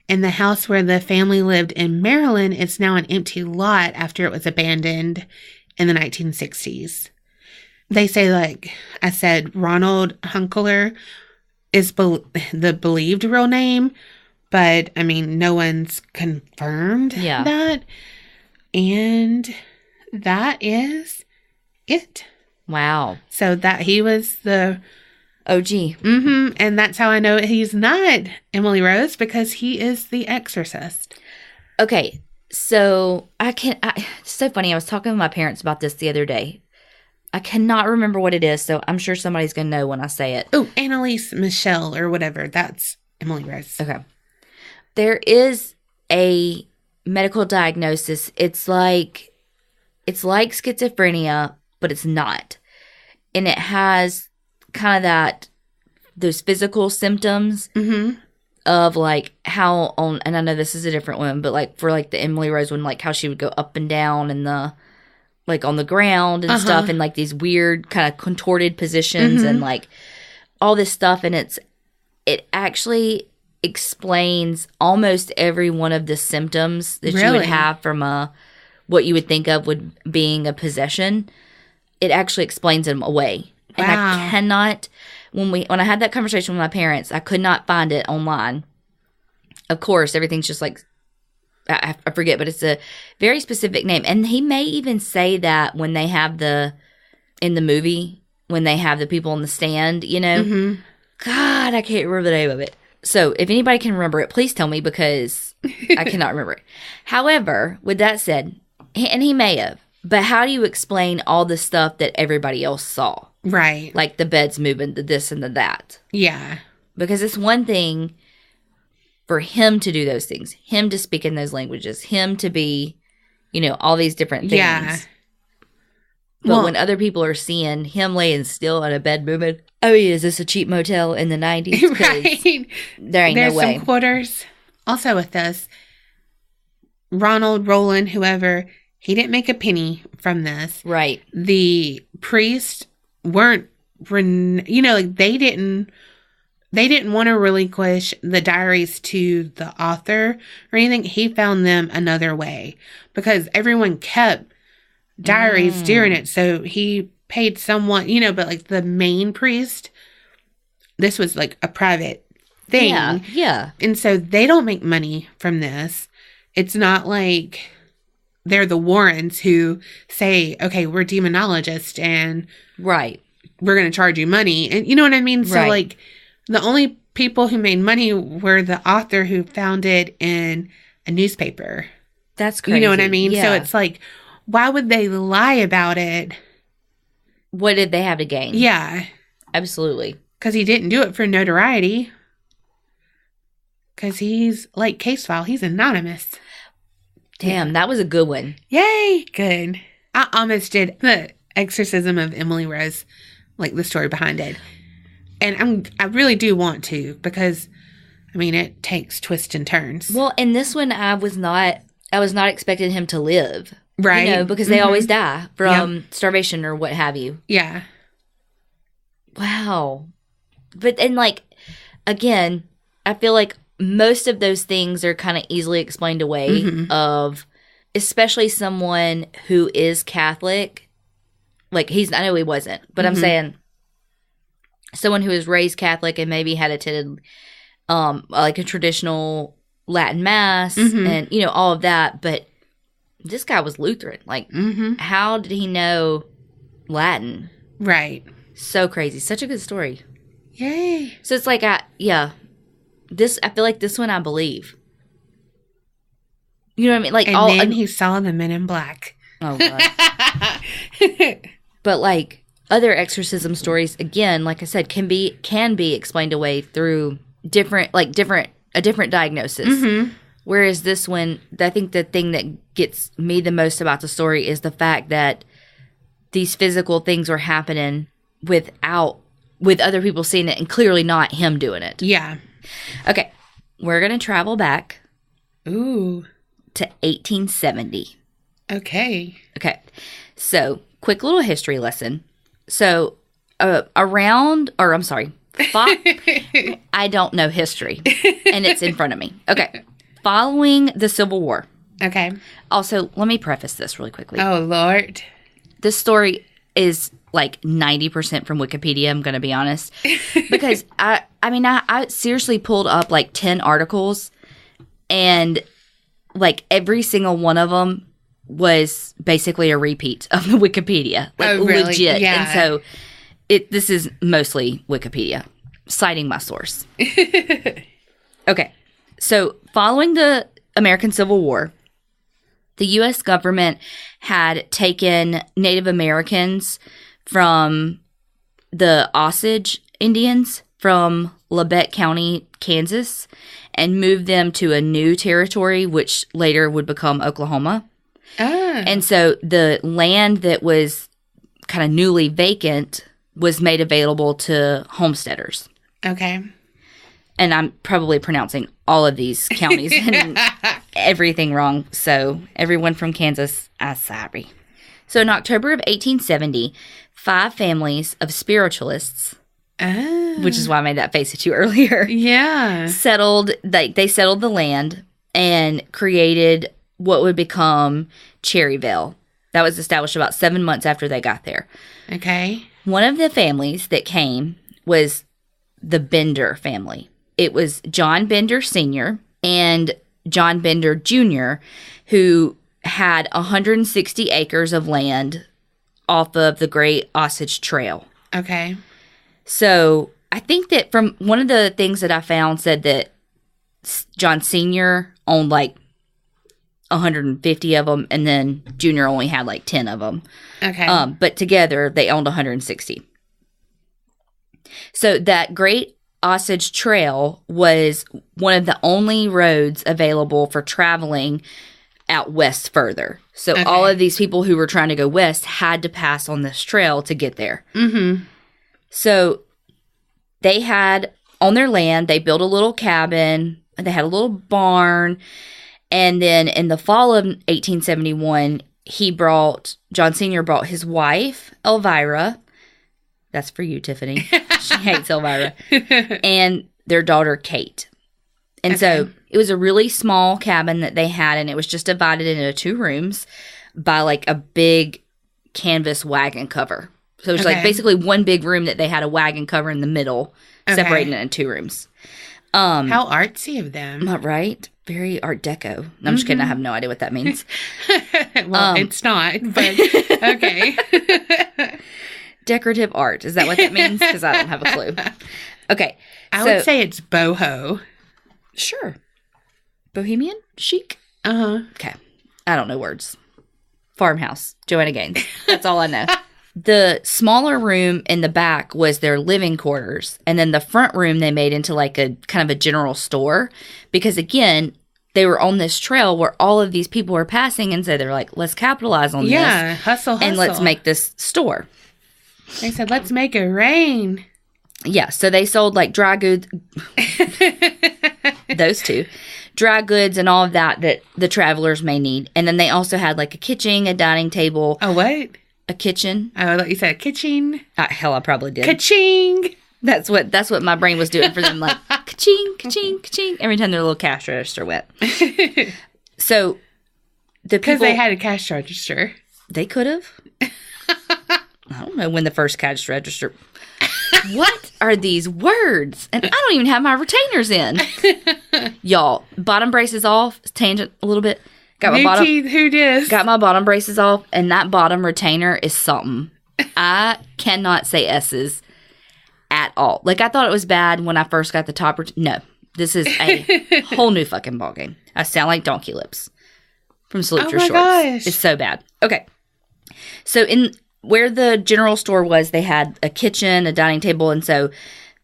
and the house where the family lived in Maryland is now an empty lot after it was abandoned in the 1960s. They say, like I said, Ronald Hunkeler is the believed real name, but, I mean, no one's confirmed that. And that is it. Wow. So that he was the OG. Mm-hmm. And that's how I know he's not Emily Rose, because he is the Exorcist. Okay. So it's so funny. I was talking with my parents about this the other day. I cannot remember what it is, so I'm sure somebody's going to know when I say it. Oh, Annalise Michelle or whatever. That's Emily Rose. Okay. There is a medical diagnosis. It's like schizophrenia, but it's not. And it has kind of those physical symptoms of like how on, and I know this is a different one, but like for like the Emily Rose one, like how she would go up and down and like on the ground and stuff, and like these weird kind of contorted positions and like all this stuff. And it actually explains almost every one of the symptoms that you would have from what you would think of being a possession. It actually explains them away. Wow. And I cannot, when I had that conversation with my parents, I could not find it online. Of course, everything's just like, I forget, but it's a very specific name. And he may even say that when they have in the movie, when they have the people on the stand, you know? God, I can't remember the name of it. So if anybody can remember it, please tell me, because I cannot remember it. However, with that said, and he may have, but how do you explain all the stuff that everybody else saw? Right. Like the bed's moving, the this and the that. Yeah. Because it's one thing for him to do those things, him to speak in those languages, him to be, all these different things. Yeah. But when other people are seeing him laying still on a bed moving, is this a cheap motel in the 90s? Right. There's no way. Some quarters. Also with this, Roland, whoever, he didn't make a penny from this. Right. The priests weren't, they didn't want to relinquish the diaries to the author or anything. He found them another way because everyone kept diaries during it. So he paid someone, but like the main priest, this was like a private thing. Yeah. And so they don't make money from this. It's not like they're the Warrens who say, okay, we're demonologists and right, we're going to charge you money. And you know what I mean? So like the only people who made money were the author who found it in a newspaper. That's crazy. You know what I mean? Yeah. So it's like, why would they lie about it? What did they have to gain? Yeah. Absolutely. Because he didn't do it for notoriety. Because he's like case file. He's anonymous. Damn, that was a good one. Yay. Good. I almost did the Exorcism of Emily Rose, like the story behind it. And I really do want to because, it takes twists and turns. Well, in this one, I was not expecting him to live. Right. Because they always die from starvation or what have you. Yeah. Wow. But then, again, I feel like most of those things are kind of easily explained away of, especially someone who is Catholic. I know he wasn't, but I'm saying someone who was raised Catholic and maybe had attended, a traditional Latin mass and, all of that. But this guy was Lutheran. How did he know Latin? Right. So crazy. Such a good story. Yay. So it's I feel like this one I believe. You know what I mean? And then he saw the Men in Black. Oh, God. But other exorcism stories, again, like I said, can be explained away through a different diagnosis. Whereas this one, I think the thing that gets me the most about the story is the fact that these physical things were happening with other people seeing it and clearly not him doing it. Yeah. Okay. We're going to travel back. Ooh. To 1870. Okay. So, quick little history lesson. So, I don't know history, and it's in front of me. Okay. Following the Civil War. Okay. Also, let me preface this really quickly. Oh, Lord. This story is 90% from Wikipedia, I'm going to be honest. Because, I seriously pulled up 10 articles, and every single one of them was basically a repeat of the Wikipedia. Really? Legit. Yeah. And so, this is mostly Wikipedia, citing my source. Okay. So, following the American Civil War, the U.S. government had taken Native Americans from the Osage Indians from Labette County, Kansas, and moved them to a new territory, which later would become Oklahoma. And so the land that was kind of newly vacant was made available to homesteaders. Okay. And I'm probably pronouncing all of these counties and everything wrong. So everyone from Kansas, I'm sorry. So in October of 1870, 5 families of spiritualists, which is why I made that face at you earlier, settled the land and created what would become Cherryville. That was established about 7 months after they got there. Okay. One of the families that came was the Bender family. It was John Bender Sr. and John Bender Jr., who had 160 acres of land off of the Great Osage Trail. Okay. So I think that from one of the things that I found said that John Sr. owned 150 of them, and then Junior only had 10 of them. Okay. But together they owned 160. So that Great Osage Trail was one of the only roads available for traveling out west further. So all of these people who were trying to go west had to pass on this trail to get there. Mm-hmm. So they had, on their land, they built a little cabin. They had a little barn. And then in the fall of 1871, John Sr. brought his wife, Elvira. That's for you, Tiffany. She hates Elvira. And their daughter, Kate. And so it was a really small cabin that they had, and it was just divided into 2 rooms by like a big canvas wagon cover. So it was like basically one big room that they had a wagon cover in the middle, separating it in 2 rooms. How artsy of them. Right? Very Art Deco. No, I'm just kidding. I have no idea what that means. Well, it's not, but okay. Decorative art. Is that what that means? Because I don't have a clue. Okay. I would say it's boho. Sure. Bohemian? Chic? Uh-huh. Okay. I don't know words. Farmhouse. Joanna Gaines. That's all I know. The smaller room in the back was their living quarters. And then the front room they made into like a kind of a general store. Because again, they were on this trail where all of these people were passing. And so they were like, let's capitalize on this. Yeah, hustle. And let's make this store. They said, let's make it rain. Yeah, so they sold like dry goods. Those 2. Dry goods and all of that the travelers may need. And then they also had like a kitchen, a dining table. A what? A kitchen. Oh, I thought you said kitchen. Hell, I probably did. Ka-ching! That's what my brain was doing for them. Like, ka-ching, ka-ching, ka-ching. Every time their little cash register went. So, the people... Because they had a cash register. They could have. I don't know when the first cash register... What are these words? And I don't even have my retainers in. Y'all, bottom braces off. Tangent a little bit. Got my bottom braces off, and that bottom retainer is something. I cannot say S's at all. Like, I thought it was bad when I first got the top. No, this is a whole new fucking ballgame. I sound like Donkey Lips from Salute Your Shorts. Gosh. It's so bad. Okay. So, where the general store was, they had a kitchen, a dining table, and so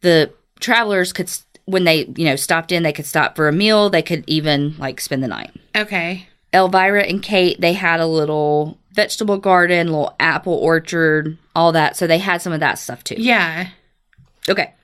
the travelers could, when they, stopped in, they could stop for a meal. They could even, like, spend the night. Okay. Elvira and Kate, they had a little vegetable garden, a little apple orchard, all that. So they had some of that stuff, too. Yeah. Okay.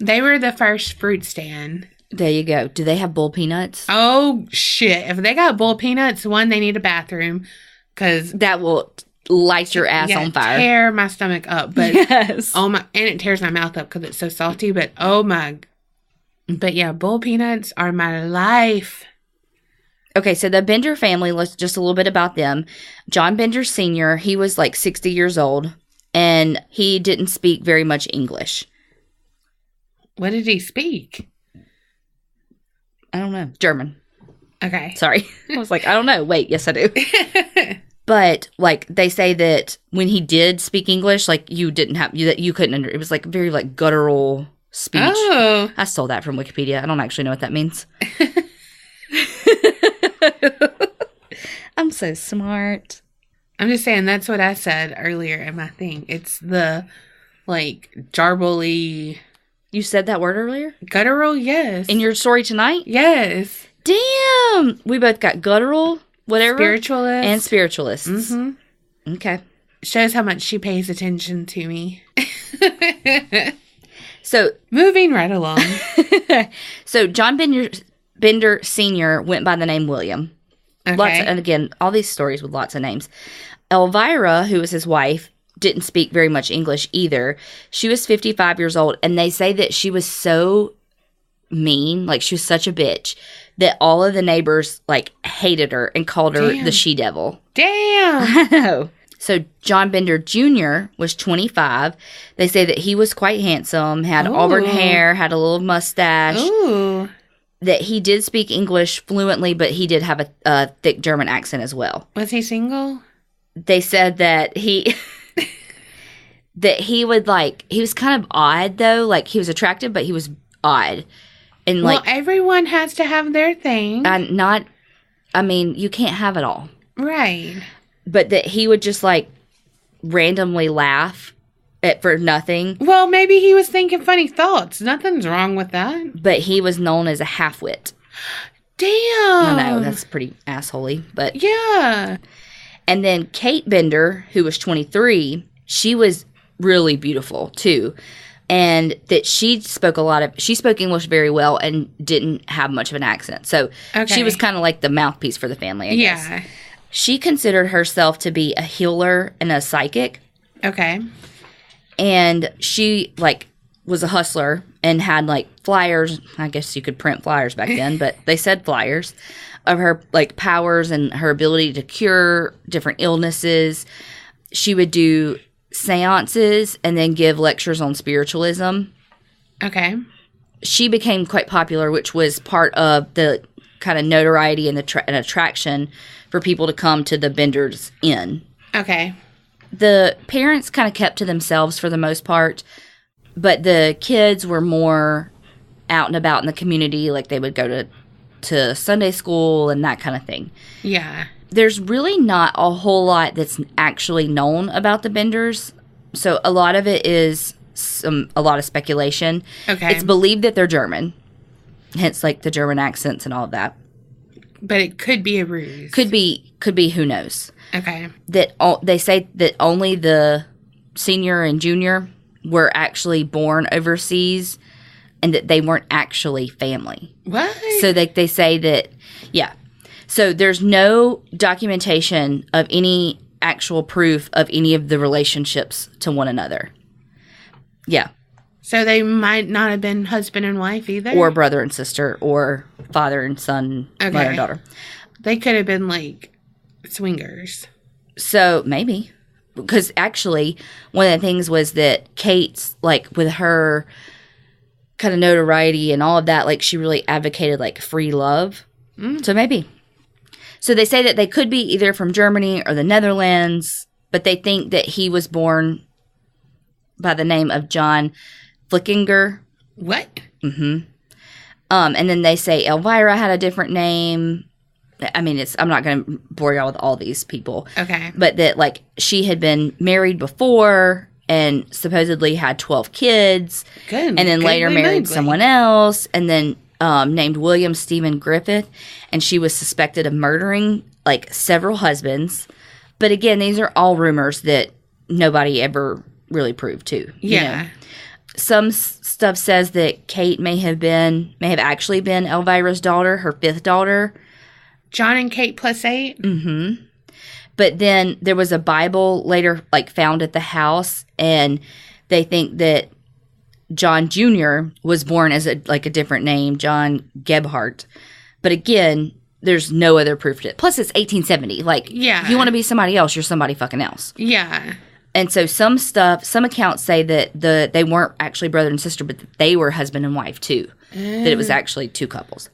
They were the first fruit stand. There you go. Do they have bull peanuts? Oh, shit. If they got bull peanuts, they need a bathroom, because... That will... light your ass on fire. Tear my stomach up, but yes. And it tears my mouth up because it's so salty. But but yeah, bull peanuts are my life. Okay, so the Bender family. Let's just a little bit about them. John Bender Sr. He was like 60 years old, and he didn't speak very much English. What did he speak? I don't know. German. Okay. Sorry, I was like, I don't know. Wait, yes, I do. But, like, they say that when he did speak English, like, you couldn't it was, like, very, like, guttural speech. Oh. I stole that from Wikipedia. I don't actually know what that means. I'm so smart. I'm just saying, that's what I said earlier in my thing. It's the, like, jarbly... You said that word earlier? Guttural, yes. In your story tonight? Yes. Damn! We both got guttural... Whatever. Spiritualist. And spiritualists. Mm-hmm. Okay. Shows how much she pays attention to me. So. Moving right along. So, John Bender Sr. went by the name William. Okay. And again, all these stories with lots of names. Elvira, who was his wife, didn't speak very much English either. She was 55 years old, and they say that she was so mean, like she was such a bitch, that all of the neighbors, like, hated her and called her the she-devil. Damn! I know. So, John Bender Jr. was 25. They say that he was quite handsome, had auburn hair, had a little mustache. Ooh. That he did speak English fluently, but he did have a thick German accent as well. Was he single? They said that he was kind of odd, though. Like, he was attractive, but he was odd. And well, everyone has to have their thing. You can't have it all. Right. But that he would just, like, randomly laugh for nothing. Well, maybe he was thinking funny thoughts. Nothing's wrong with that. But he was known as a half-wit. Damn. I know, that's pretty assholey, but... Yeah. And then Kate Bender, who was 23, she was really beautiful, too. And that she spoke English very well and didn't have much of an accent. So she was kind of like the mouthpiece for the family, I guess. Yeah. She considered herself to be a healer and a psychic. Okay. And she, like, was a hustler and had, like, flyers. I guess you could print flyers back then, but they said flyers of her, like, powers and her ability to cure different illnesses. She would do seances and then give lectures on spiritualism. Okay. She became quite popular, which was part of the kind of notoriety and an attraction for people to come to the Bender's Inn. Okay. The parents kind of kept to themselves for the most part, but the kids were more out and about in the community. Like, they would go to Sunday school and that kind of thing. Yeah. There's really not a whole lot that's actually known about the Benders. So a lot of it is a lot of speculation. Okay. It's believed that they're German. Hence, like, the German accents and all of that. But it could be a ruse. Could be, who knows. Okay. They say that only the senior and junior were actually born overseas and that they weren't actually family. What? So they say that, yeah. So there's no documentation of any actual proof of any of the relationships to one another. Yeah. So they might not have been husband and wife either? Or brother and sister, or father and son, mother and daughter. They could have been, like, swingers. So, maybe. Because actually, one of the things was that Kate's, like, with her kind of notoriety and all of that, like, she really advocated, like, free love. So maybe. So they say that they could be either from Germany or the Netherlands, but they think that he was born by the name of John Flickinger. What? Mm-hmm. And then they say Elvira had a different name. I mean, I'm not going to bore y'all with all these people. Okay. But that, like, she had been married before and supposedly had 12 kids. Good. And then later married someone else. And then named William Stephen Griffith. And she was suspected of murdering, like, several husbands. But again, these are all rumors that nobody ever really proved to. Yeah. You know? Some stuff says that Kate may have actually been Elvira's daughter, her fifth daughter. John and Kate +8? Mm-hmm. But then there was a Bible later, like, found at the house, and they think that John Jr. was born as a different name, John Gebhardt. But again, there's no other proof to it. Plus, it's 1870. Like, if you want to be somebody else, you're somebody fucking else. Yeah. And so some accounts say that they weren't actually brother and sister, but that they were husband and wife too. That it was actually two couples.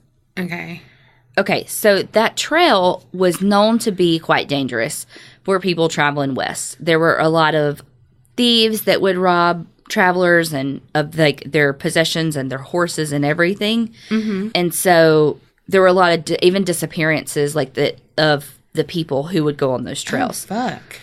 Okay, so that trail was known to be quite dangerous for people traveling west. There were a lot of thieves that would rob travelers and of, like, their possessions and their horses and everything. Mm-hmm. And so there were a lot of even disappearances, like, of the people who would go on those trails. Oh, fuck.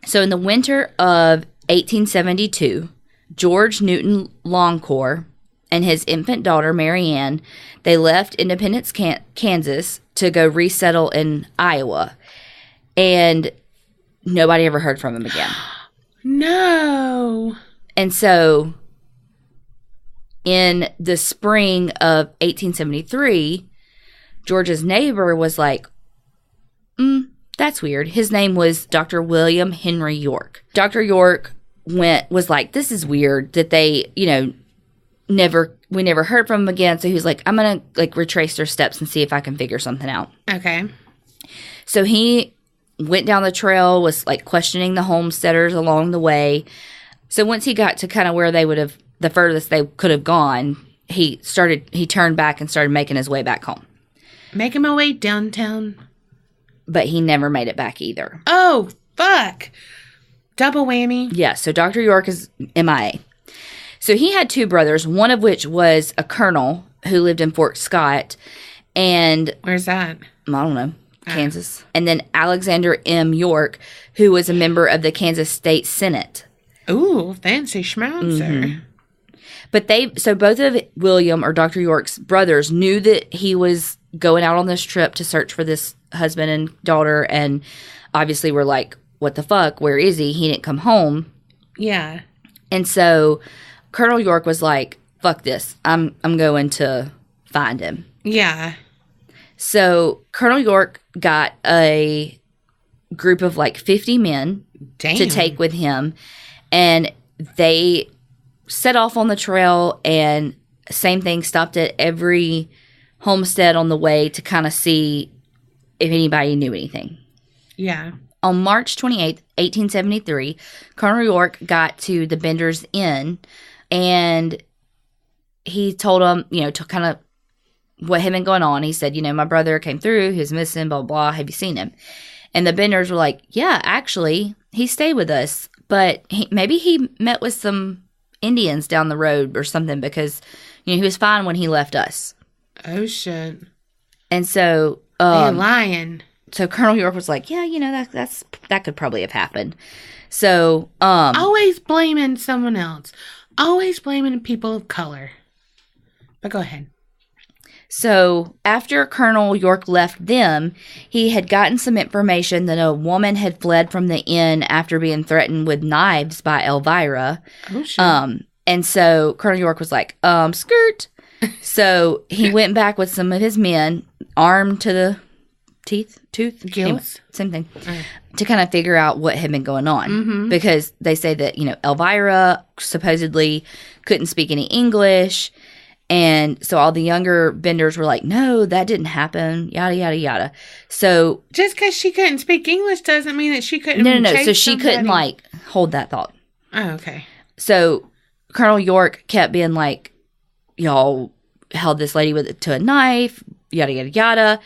So in the winter of 1872, George Newton Longcore and his infant daughter, Mary Ann, they left Independence, Kansas to go resettle in Iowa. And nobody ever heard from them again. No. And so in the spring of 1873, George's neighbor was like, that's weird. His name was Dr. William Henry York. Dr. York was like, this is weird that they, we never heard from him again. So he was like, I'm going to, like, retrace their steps and see if I can figure something out. Okay. So he went down the trail, was, like, questioning the homesteaders along the way. So once he got to kind of where they would have, the furthest they could have gone, he turned back and started making his way back home. Making my way downtown. But he never made it back either. Oh, fuck. Double whammy. Yeah, so Dr. York is MIA. So he had two brothers, one of which was a colonel who lived in Fort Scott. And where's that? I don't know. Kansas. And then Alexander M. York, who was a member of the Kansas State Senate. Ooh, fancy schmouncer. But both of William, or Dr. York's brothers, knew that he was going out on this trip to search for this husband and daughter, and obviously were like, what the fuck? Where is he? He didn't come home. Yeah. And so Colonel York was like, fuck this. I'm going to find him. Yeah. So Colonel York got a group of like 50 men to take with him, and they set off on the trail, and same thing, stopped at every homestead on the way to kind of see if anybody knew anything. Yeah. On March 28th, 1873, Colonel York got to the Bender's Inn, and he told them, to kind of what had been going on. He said, my brother came through, he was missing, blah, blah, blah. Have you seen him? And the Benders were like, yeah, actually, he stayed with us, but maybe he met with some Indians down the road or something, because he was fine when he left us. Oh shit. And so they're lying. So Colonel York was like, yeah, that could probably have happened. So always blaming someone else, always blaming people of color. But go ahead. So after Colonel York left them, he had gotten some information that a woman had fled from the inn after being threatened with knives by Elvira. Oh, shit. And so Colonel York was like, skirt. So he went back with some of his men, armed to the tooth? Gills? Anyway, same thing. To kind of figure out what had been going on. Mm-hmm. Because they say that, Elvira supposedly couldn't speak any English. And so all the younger Benders were like, no, that didn't happen, yada, yada, yada. So just because she couldn't speak English doesn't mean that she couldn't No. So she couldn't, hold that thought. Oh, okay. So Colonel York kept being like, y'all held this lady to a knife, yada, yada, yada.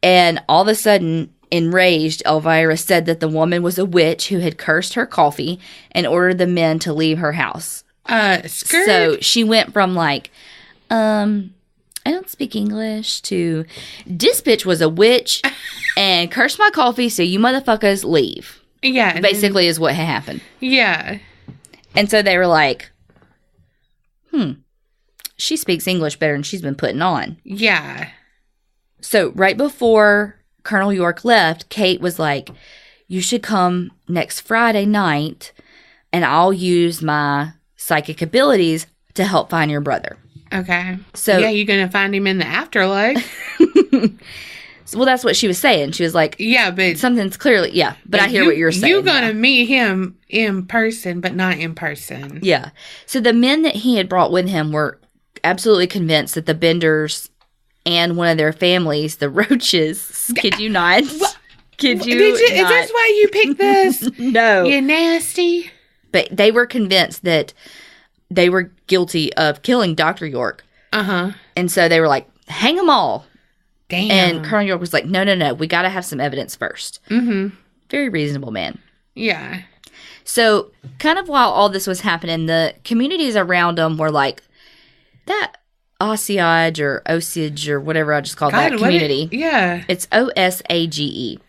And all of a sudden, enraged, Elvira said that the woman was a witch who had cursed her coffee and ordered the men to leave her house. Skirt? So she went from I don't speak English to this bitch was a witch and cursed my coffee, so you motherfuckers leave. Yeah. Basically is what had happened. Yeah. And so they were like, she speaks English better than she's been putting on. Yeah. So right before Colonel York left, Kate was like, you should come next Friday night and I'll use my psychic abilities to help find your brother. Okay. So yeah, you're going to find him in the afterlife. Well, that's what she was saying. She was like, yeah, but something's clearly, yeah, but I hear what you're saying. You're going to meet him in person, but not in person. Yeah. So the men that he had brought with him were absolutely convinced that the Benders and one of their families, the Roaches, kid you not. Kid you not. Is this why you picked this? No. You nasty. But they were convinced that they were guilty of killing Dr. York. Uh-huh. And so they were like, hang them all. Damn. And Colonel York was like, no. We got to have some evidence first. Mm-hmm. Very reasonable man. Yeah. So kind of while all this was happening, the communities around them were like, that Osage or Osage or whatever I just called that community. Yeah. It's Osage.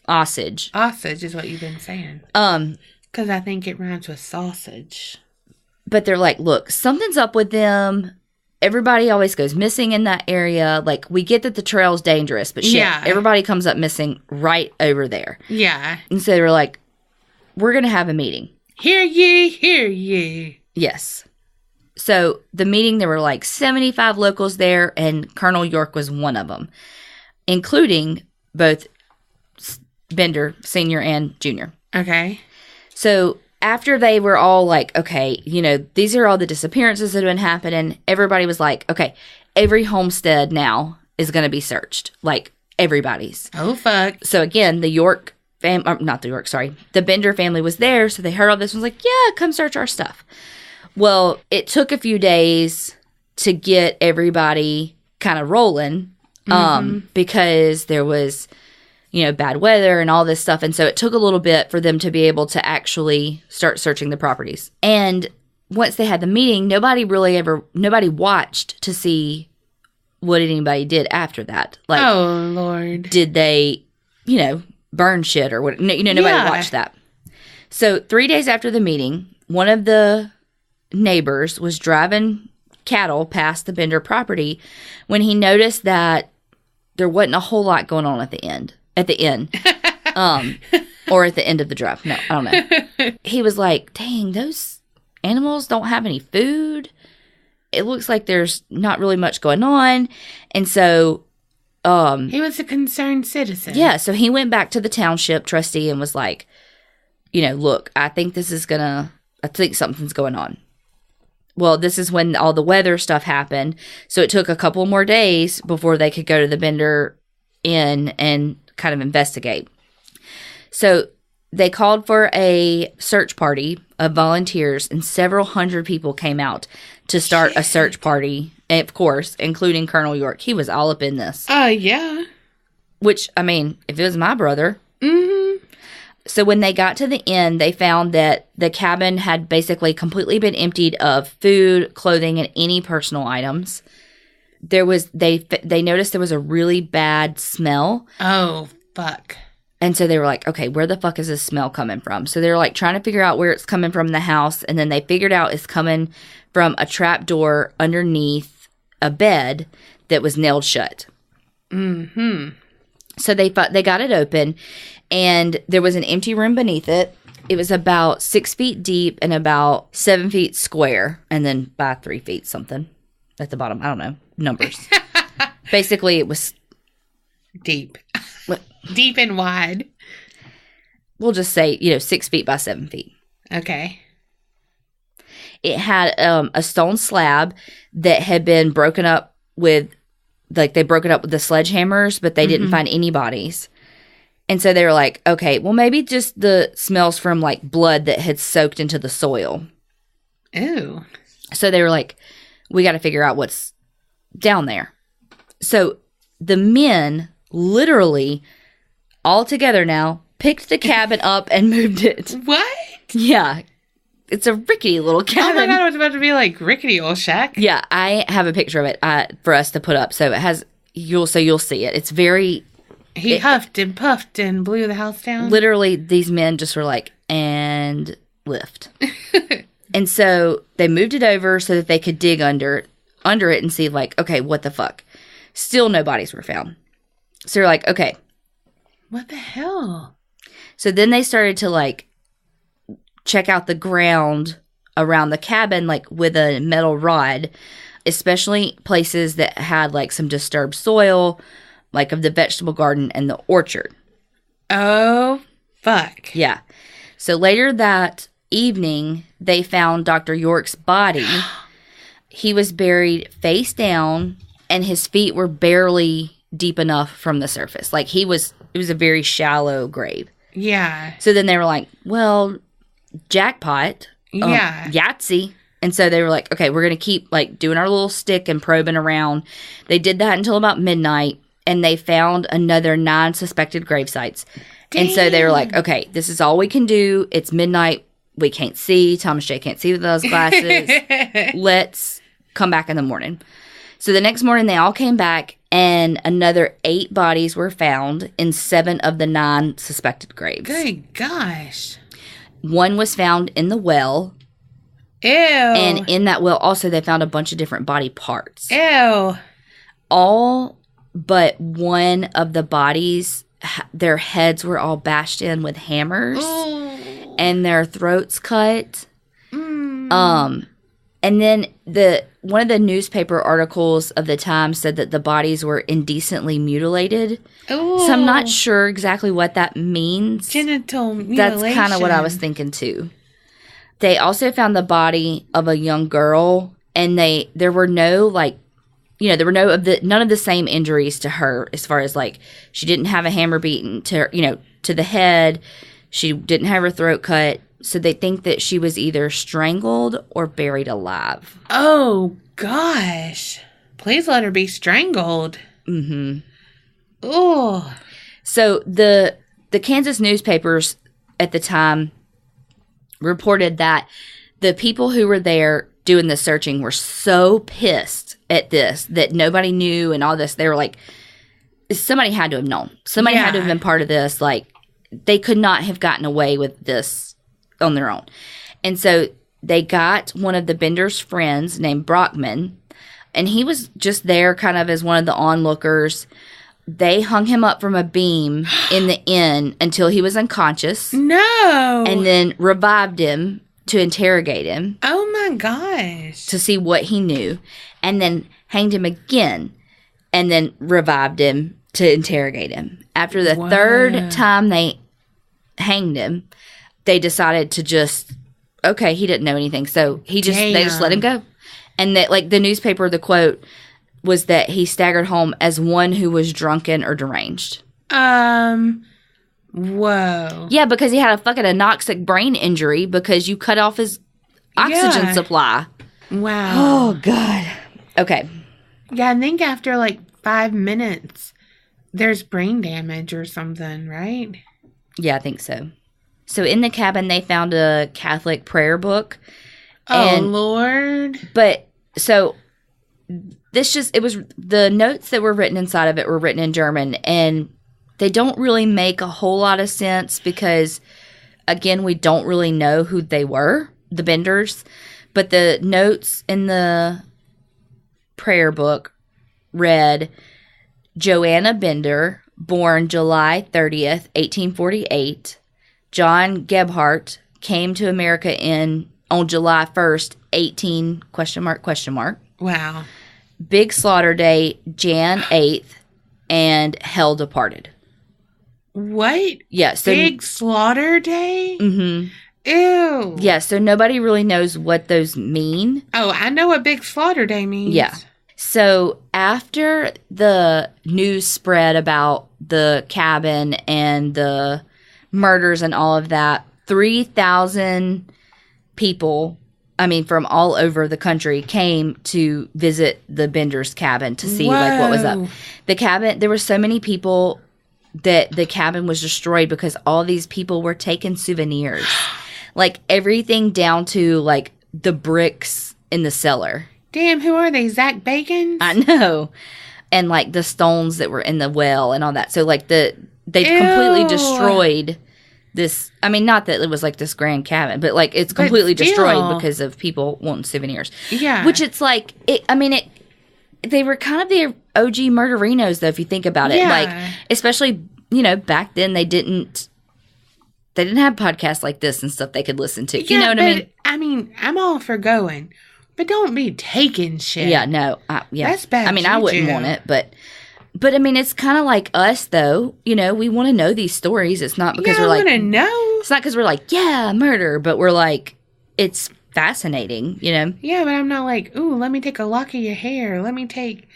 Osage. Osage is what you've been saying. Because I think it rhymes with sausage. But they're like, look, something's up with them. Everybody always goes missing in that area. Like, we get that the trail's dangerous, but shit, everybody comes up missing right over there. Yeah. And so they were like, we're going to have a meeting. Hear ye, hear ye. Yes. So the meeting, there were like 75 locals there, and Colonel York was one of them, including both Bender, Sr. and Jr. Okay. So after they were all like, okay, these are all the disappearances that have been happening, everybody was like, okay, every homestead now is going to be searched. Like, everybody's. Oh, fuck. So again, the Bender family was there, so they heard all this and was like, yeah, come search our stuff. Well, it took a few days to get everybody kind of rolling, because there was, bad weather and all this stuff. And so it took a little bit for them to be able to actually start searching the properties. And once they had the meeting, nobody watched to see what anybody did after that. Like, oh, Lord. Did they, burn shit or what? Nobody watched that. So 3 days after the meeting, one of the neighbors was driving cattle past the Bender property when he noticed that there wasn't a whole lot going on at the end. Or at the end of the drive. No, I don't know. He was like, dang, those animals don't have any food. It looks like there's not really much going on. And so he was a concerned citizen. Yeah, so he went back to the township trustee and was like, look, I think something's going on. Well, this is when all the weather stuff happened. So it took a couple more days before they could go to the Bender Inn and kind of investigate. So they called for a search party of volunteers, and several hundred people came out to start a search party, and of course, including Colonel York. He was all up in this. Yeah. Which, I mean, if it was my brother. Mm-hmm. So when they got to the inn, they found that the cabin had basically completely been emptied of food, clothing, and any personal items. They noticed there was a really bad smell. Oh, fuck. And so they were like, okay, where the fuck is this smell coming from? So they were like trying to figure out where it's coming from in the house. And then they figured out it's coming from a trap door underneath a bed that was nailed shut. Mm-hmm. So they got it open, and there was an empty room beneath it. It was about 6 feet deep and about 7 feet square, and then by 3 feet something at the bottom. I don't know. Numbers. Basically, it was deep. Deep and wide. We'll just say, 6 feet by 7 feet. Okay. It had a stone slab that had been broken up with, they broke it up with the sledgehammers, but they didn't find any bodies. And so they were like, okay, well, maybe just the smells from, blood that had soaked into the soil. Ew. So they were like, we got to figure out what's down there. So the men literally, all together now, picked the cabin up and moved it. What? Yeah. It's a rickety little cabin. Oh my God, I was about to be like, rickety old shack. Yeah, I have a picture of it for us to put up. So it has, you'll see it. It's very... He huffed and puffed and blew the house down. Literally, these men just were like, and lift. And so they moved it over so that they could dig under it and see, okay, what the fuck? Still no bodies were found. So they're like, okay. What the hell? So then they started to, check out the ground around the cabin, with a metal rod, especially places that had, some disturbed soil, of the vegetable garden and the orchard. Oh, fuck. Yeah. So later that evening, they found Dr. York's body. He was buried face down, and his feet were barely deep enough from the surface. It was a very shallow grave. Yeah. So then they were like, well, jackpot. Yeah. Yahtzee. And so they were like, okay, we're going to keep doing our little stick and probing around. They did that until about midnight, and they found another 9 suspected grave sites. Damn. And so they were like, okay, this is all we can do. It's midnight. We can't see. Thomas J. can't see with those glasses. Let's come back in the morning. So the next morning, they all came back, and another 8 bodies were found in 7 of the 9 suspected graves. Good gosh. 1 was found in the well. Ew. And in that well, also, they found a bunch of different body parts. Ew. All but 1 of the bodies, their heads were all bashed in with hammers. Ooh. And their throats cut. Mm. And then one of the newspaper articles of the time said that the bodies were indecently mutilated. Ooh. So I'm not sure exactly what that means. Genital mutilation. That's kind of what I was thinking too. They also found the body of a young girl, and there were no there were none of the same injuries to her, as far as she didn't have a hammer beaten to her, to the head. She didn't have her throat cut. So they think that she was either strangled or buried alive. Oh, gosh. Please let her be strangled. Mm-hmm. Oh. So the Kansas newspapers at the time reported that the people who were there doing the searching were so pissed at this that nobody knew and all this. They were like, somebody had to have known. Somebody had to have been part of this. They could not have gotten away with this on their own. And so they got one of the Bender's friends named Brockman, and he was just there kind of as one of the onlookers. They hung him up from a beam in the inn until he was unconscious. No. And then revived him to interrogate him. Oh my gosh. To see what he knew. And then hanged him again. And then revived him to interrogate him. After the third time they hanged him, they decided to just, okay, he didn't know anything. So they just let him go. And that, like, the newspaper, the quote was that he staggered home as one who was drunken or deranged. Whoa. Yeah, because he had a fucking anoxic brain injury because you cut off his oxygen supply. Wow. Oh, God. Okay. Yeah, I think after, like, 5 minutes, there's brain damage or something, right? Yeah, I think so. So in the cabin, they found a Catholic prayer book. Oh, Lord. But, so... it was the notes that were written inside of it were written in German, and they don't really make a whole lot of sense because, again, we don't really know who they were, the Benders. But the notes in the prayer book read, Joanna Bender, born July 30th, 1848. John Gebhardt came to America on July 1st, 18... ? Wow. Big Slaughter Day, Jan 8th, and Hell Departed. What? Yeah. So, Big Slaughter Day? Mm-hmm. Ew. Yeah, so nobody really knows what those mean. Oh, I know what Big Slaughter Day means. Yeah. So after the news spread about the cabin and the murders and all of that, 3,000 people... from all over the country came to visit the Bender's cabin to see like what was up. The cabin, there were so many people that the cabin was destroyed because all these people were taking souvenirs. Like everything down to like the bricks in the cellar. Damn, who are they? Zach Bacon? I know. And like the stones that were in the well and all that. So like they completely destroyed this, not that it was like this grand cabin, but like it's completely destroyed because of people wanting souvenirs. Yeah. Which it's like, they were kind of the OG murderinos though, if you think about it. Yeah. Like, especially, back then they didn't have podcasts like this and stuff they could listen to. You know what I mean? I'm all for going, but don't be taking shit. Yeah, no. Yeah. That's bad. I wouldn't want it, but it's kind of like us, though. We want to know these stories. It's not because we're like... I want to know. It's not because we're like, yeah, murder. But we're like, it's fascinating, Yeah, but I'm not like, ooh, let me take a lock of your hair. Let me take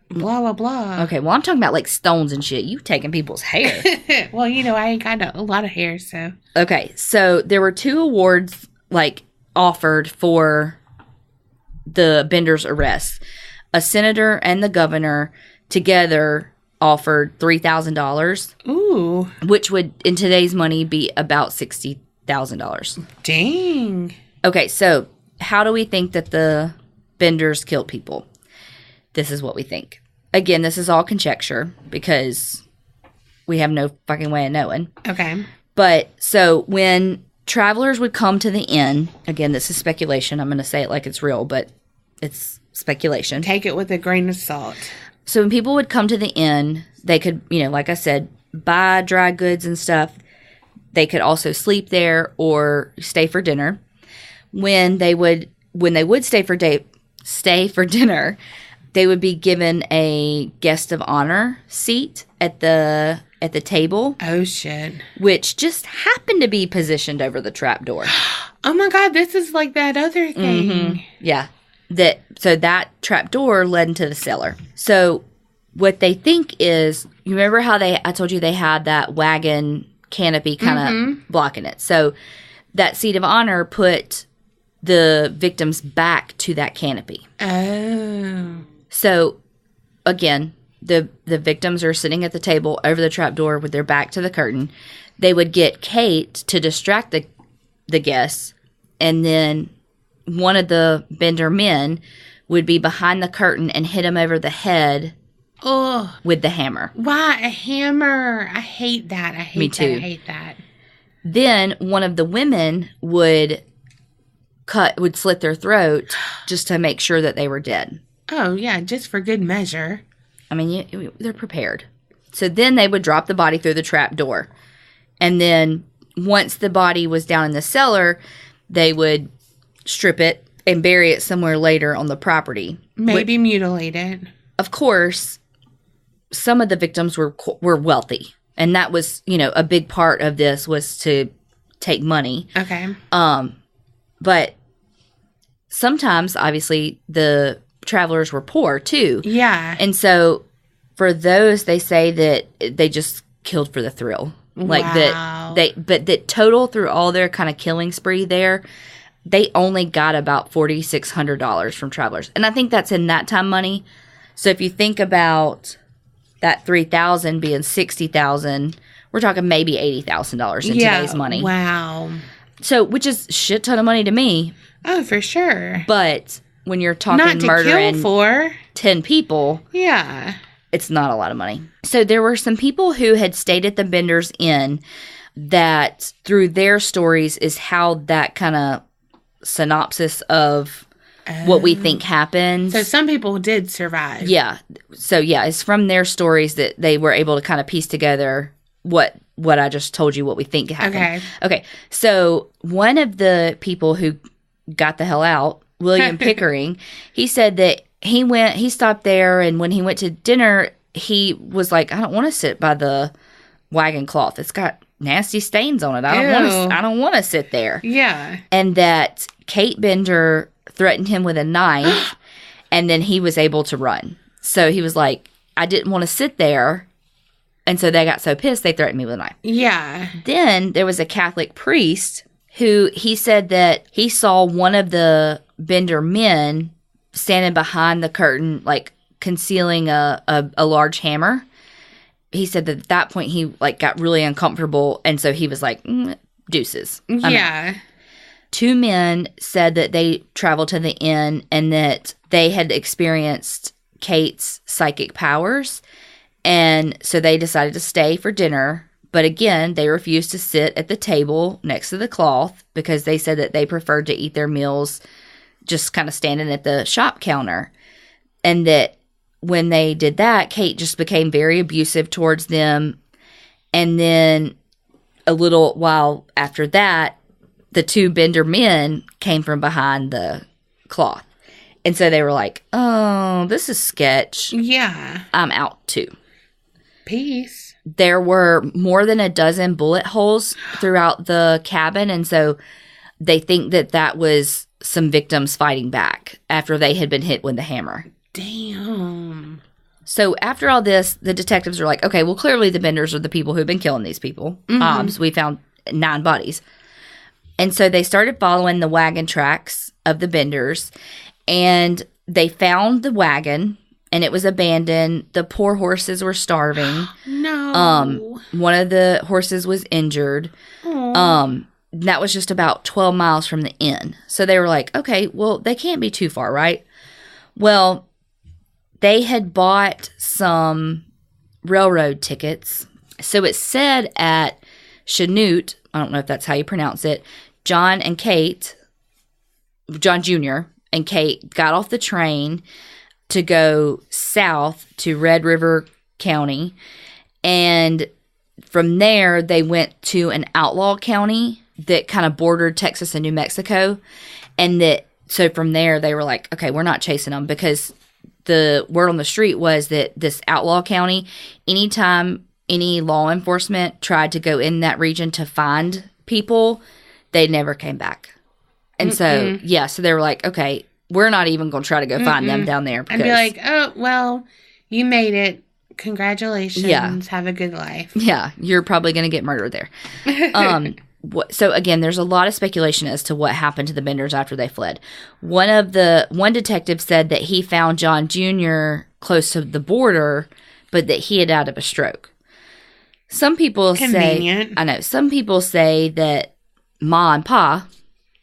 blah, blah, blah. Okay, well, I'm talking about, like, stones and shit. You taking people's hair. Well, I ain't got a lot of hair, so... Okay, so there were 2 awards, like, offered for the Bender's arrest. A senator and the governor... together offered $3,000. Ooh. Which would, in today's money, be about $60,000. Dang. Okay, so how do we think that the Benders killed people? This is what we think. Again, this is all conjecture because we have no fucking way of knowing. Okay. But, so when travelers would come to the inn, again, this is speculation. I'm going to say it like it's real, but it's speculation. Take it with a grain of salt. So when people would come to the inn, they could, like I said, buy dry goods and stuff. They could also sleep there or stay for dinner. When they would stay for dinner, they would be given a guest of honor seat at the table. Oh shit! Which just happened to be positioned over the trapdoor. Oh my God! This is like that other thing. Mm-hmm. Yeah. So that trapdoor led into the cellar. So what they think is, you remember how I told you they had that wagon canopy kind of blocking it. So that seat of honor put the victims back to that canopy. Oh. So again, the victims are sitting at the table over the trapdoor with their back to the curtain. They would get Kate to distract the guests, and then one of the Bender men would be behind the curtain and hit him over the head with the hammer. Why a hammer? I hate that. Me too. I hate that. Then one of the women would would slit their throat just to make sure that they were dead. Oh, yeah, just for good measure. I mean, they're prepared. So then they would drop the body through the trap door. And then once the body was down in the cellar, they would strip it and bury it somewhere later on the property. Maybe mutilate it. Of course, some of the victims were wealthy. And that was, a big part of this was to take money. Okay. But sometimes, obviously, the travelers were poor, too. Yeah. And so for those, they say that they just killed for the thrill. Like wow. that total through all their kind of killing spree there, they only got about $4,600 from travelers. And I think that's in that time money. So if you think about that $3,000 being $60,000, we're talking maybe $80,000 in today's money. Wow. So, which is a shit ton of money to me. Oh, for sure. But when you're talking not to murdering kill for 10 people, yeah, it's not a lot of money. So there were some people who had stayed at the Bender's Inn that through their stories is how that kind of synopsis of what we think happened. So some people did survive. Yeah. So yeah, it's from their stories that they were able to kind of piece together what I just told you, what we think happened. Okay. So one of the people who got the hell out, William Pickering, he said that he stopped there, and when he went to dinner, he was like, I don't want to sit by the wagon cloth. It's got nasty stains on it. I don't want to sit there. Yeah. And that Kate Bender threatened him with a knife, and then he was able to run. So he was like, I didn't want to sit there. And so they got so pissed, they threatened me with a knife. Yeah. Then there was a Catholic priest who he said that he saw one of the Bender men standing behind the curtain, like concealing a large hammer. He said that at that point he got really uncomfortable, and so he was like, deuces. Yeah. 2 men said that they traveled to the inn and that they had experienced Kate's psychic powers, and so they decided to stay for dinner. But again, they refused to sit at the table next to the cloth because they said that they preferred to eat their meals just kind of standing at the shop counter. And that when they did that, Kate just became very abusive towards them. And then a little while after that, the 2 Bender men came from behind the cloth. And so they were like, oh, this is sketch. Yeah. I'm out too. Peace. There were more than a dozen bullet holes throughout the cabin. And so they think that that was some victims fighting back after they had been hit with the hammer. Damn. So after all this, the detectives are like, okay, well, clearly the Benders are the people who've been killing these people. Mm-hmm. We found 9 bodies. And so they started following the wagon tracks of the Benders, and they found the wagon, and it was abandoned. The poor horses were starving. No. One of the horses was injured. That was just about 12 miles from the inn. So they were like, okay, well, they can't be too far, right? Well, they had bought some railroad tickets. So it said at Chanute, I don't know if that's how you pronounce it, John Jr. and Kate got off the train to go south to Red River County. And from there, they went to an outlaw county that kind of bordered Texas and New Mexico. And so from there, they were like, okay, we're not chasing them, because the word on the street was that this outlaw county, anytime any law enforcement tried to go in that region to find people, they never came back. And so they were like, okay, we're not even going to try to go find them down there. I'd be like, oh, well, you made it. Congratulations. Yeah. Have a good life. Yeah, you're probably going to get murdered there. So again, there's a lot of speculation as to what happened to the Benders after they fled. One detective said that he found John Jr. close to the border, but that he had died of a stroke. Some people Convenient. Some people say that Ma and Pa,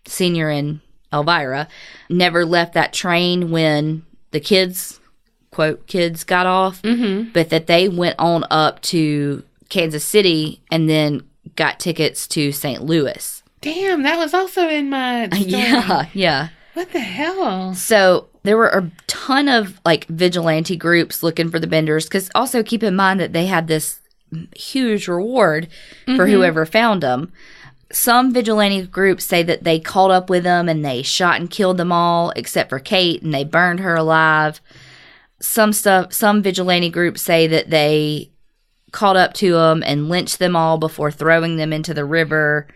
Senior and Elvira, never left that train when the kids, quote, kids got off, but that they went on up to Kansas City and then got tickets to St. Louis. Damn, that was also in my story. Yeah. What the hell? So there were a ton of like vigilante groups looking for the Benders, because also keep in mind that they had this huge reward for whoever found them. Some vigilante groups say that they caught up with them and they shot and killed them all except for Kate, and they burned her alive. Some vigilante groups say that they caught up to them and lynched them all before throwing them into the river.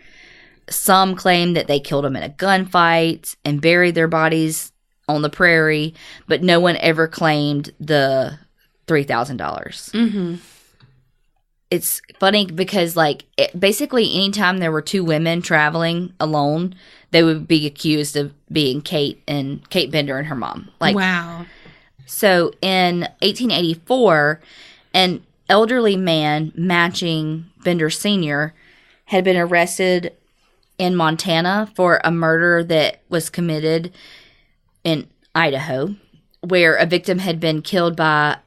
Some claim that they killed them in a gunfight and buried their bodies on the prairie, but no one ever claimed the $3,000. It's funny because, like, basically anytime there were two women traveling alone, they would be accused of being Kate Bender and her mom. Like, wow. So in 1884, an elderly man matching Bender Sr. had been arrested in Montana for a murder that was committed in Idaho, where a victim had been killed by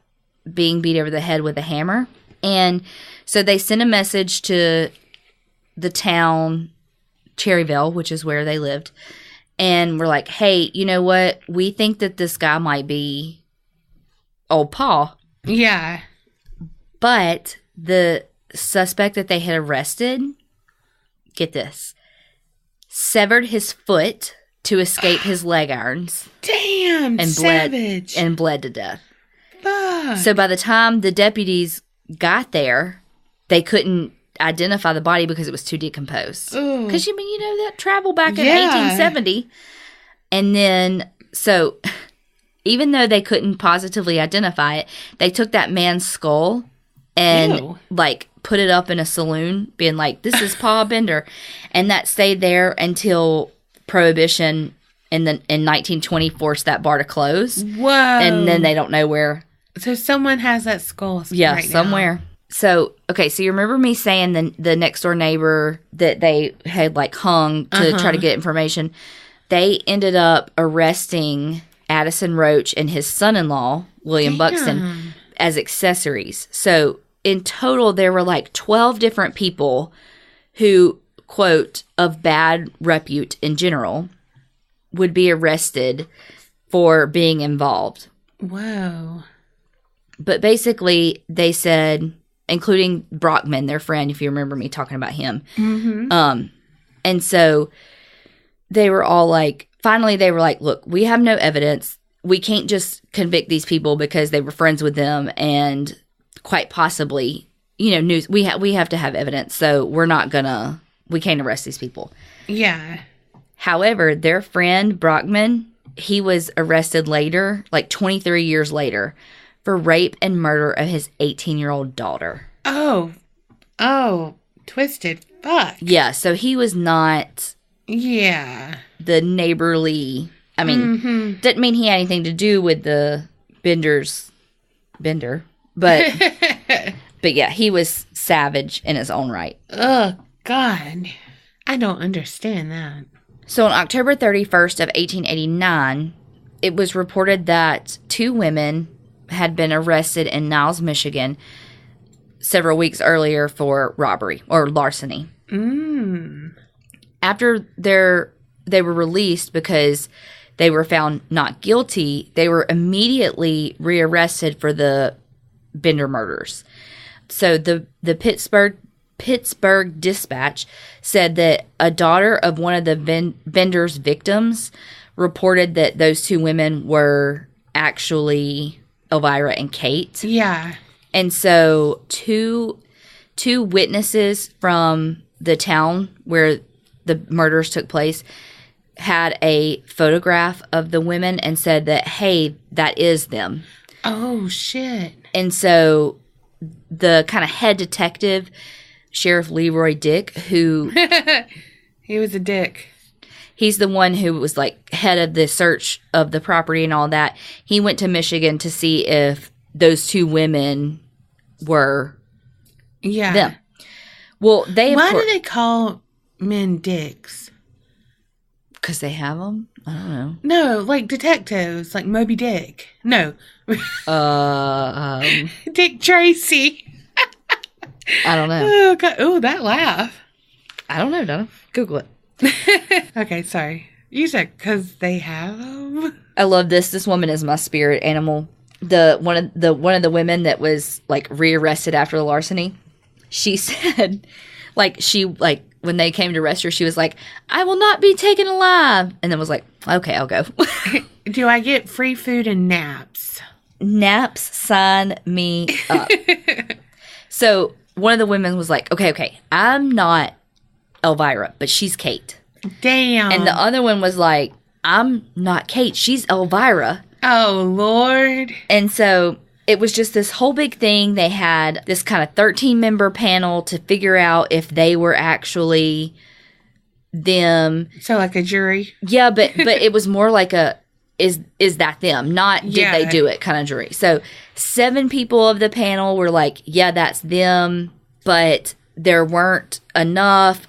being beat over the head with a hammer. And so they sent a message to the town Cherryville, which is where they lived, and were like, hey, you know what? We think that this guy might be old Paul. Yeah. But the suspect that they had arrested, get this, severed his foot to escape his leg irons. Damn, and savage. Bled to death. Fuck. So by the time the deputies got there, they couldn't identify the body because it was too decomposed. Because, that travel back in 1870. And then, so, even though they couldn't positively identify it, they took that man's skull and, like, put it up in a saloon, being like, this is Paul Bender. And that stayed there until Prohibition in 1920 forced that bar to close. Whoa. And then they don't know where. So someone has that skull right somewhere. now. So, okay, so you remember me saying the next door neighbor that they had, like, hung to try to get information? They ended up arresting Addison Roach and his son-in-law, William Buxton, as accessories. So, in total, there were, like, 12 different people who, quote, of bad repute in general, would be arrested for being involved. Whoa. But basically, they said, including Brockman, their friend, if you remember me talking about him. And so they were all like, finally they were like, look, we have no evidence. We can't just convict these people because they were friends with them and quite possibly, news. We have to have evidence. So we can't arrest these people. Yeah. However, their friend Brockman, he was arrested later, like 23 years later, for rape and murder of his 18-year-old daughter. Oh, twisted fuck. Yeah, so he was not the neighborly, didn't mean he had anything to do with the Bender, but but yeah, he was savage in his own right. Oh, God. I don't understand that. So on October 31st of 1889, it was reported that two women had been arrested in Niles, Michigan, several weeks earlier for robbery or larceny. After they were released because they were found not guilty, they were immediately rearrested for the Bender murders. So the Pittsburgh Dispatch said that a daughter of one of the Bender's victims reported that those two women were actually Elvira and Kate. Yeah. And so two witnesses from the town where the murders took place had a photograph of the women and said that, hey, that is them. Oh, shit. And so the kind of head detective, Sheriff Leroy Dick, who... He was a dick. He's the one who was, like, head of the search of the property and all that. He went to Michigan to see if those two women were them. Well, Why do they call men dicks? Because they have them? I don't know. No, like detectives, like Moby Dick. No. Dick Tracy. I don't know. Oh, God. Oh, that laugh. I don't know, Donna. Google it. Okay, sorry. You said because they have them? I love this. This woman is my spirit animal. One of the women that was like rearrested after the larceny, she said, when they came to arrest her, she was like, "I will not be taken alive," and then was like, "Okay, I'll go." Do I get free food and naps? Naps, sign me up. So one of the women was like, okay, I'm not Elvira, but she's Kate. Damn. And the other one was like, I'm not Kate, she's Elvira. Oh, Lord. And so it was just this whole big thing. They had this kind of 13-member panel to figure out if they were actually them. So like a jury? Yeah, but it was more like a, is that them? Not did they do it kind of jury. So 7 people of the panel were like, yeah, that's them. But there weren't enough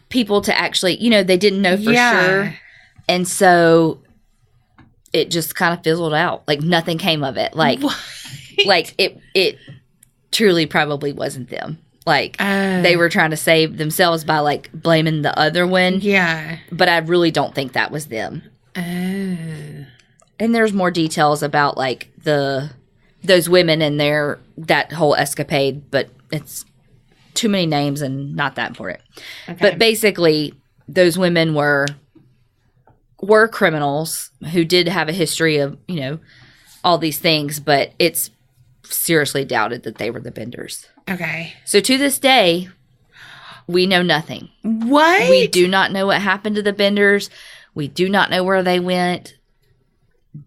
people to actually, they didn't know for sure. And so it just kind of fizzled out. Like nothing came of it. Like, like it truly probably wasn't them. Like they were trying to save themselves by like blaming the other one. Yeah. But I really don't think that was them. And there's more details about like those women and that whole escapade, but it's too many names and not that important. Okay. But basically, those women were criminals who did have a history of all these things, but it's seriously doubted that they were the Benders. Okay. So to this day, we know nothing. What? We do not know what happened to the Benders. We do not know where they went.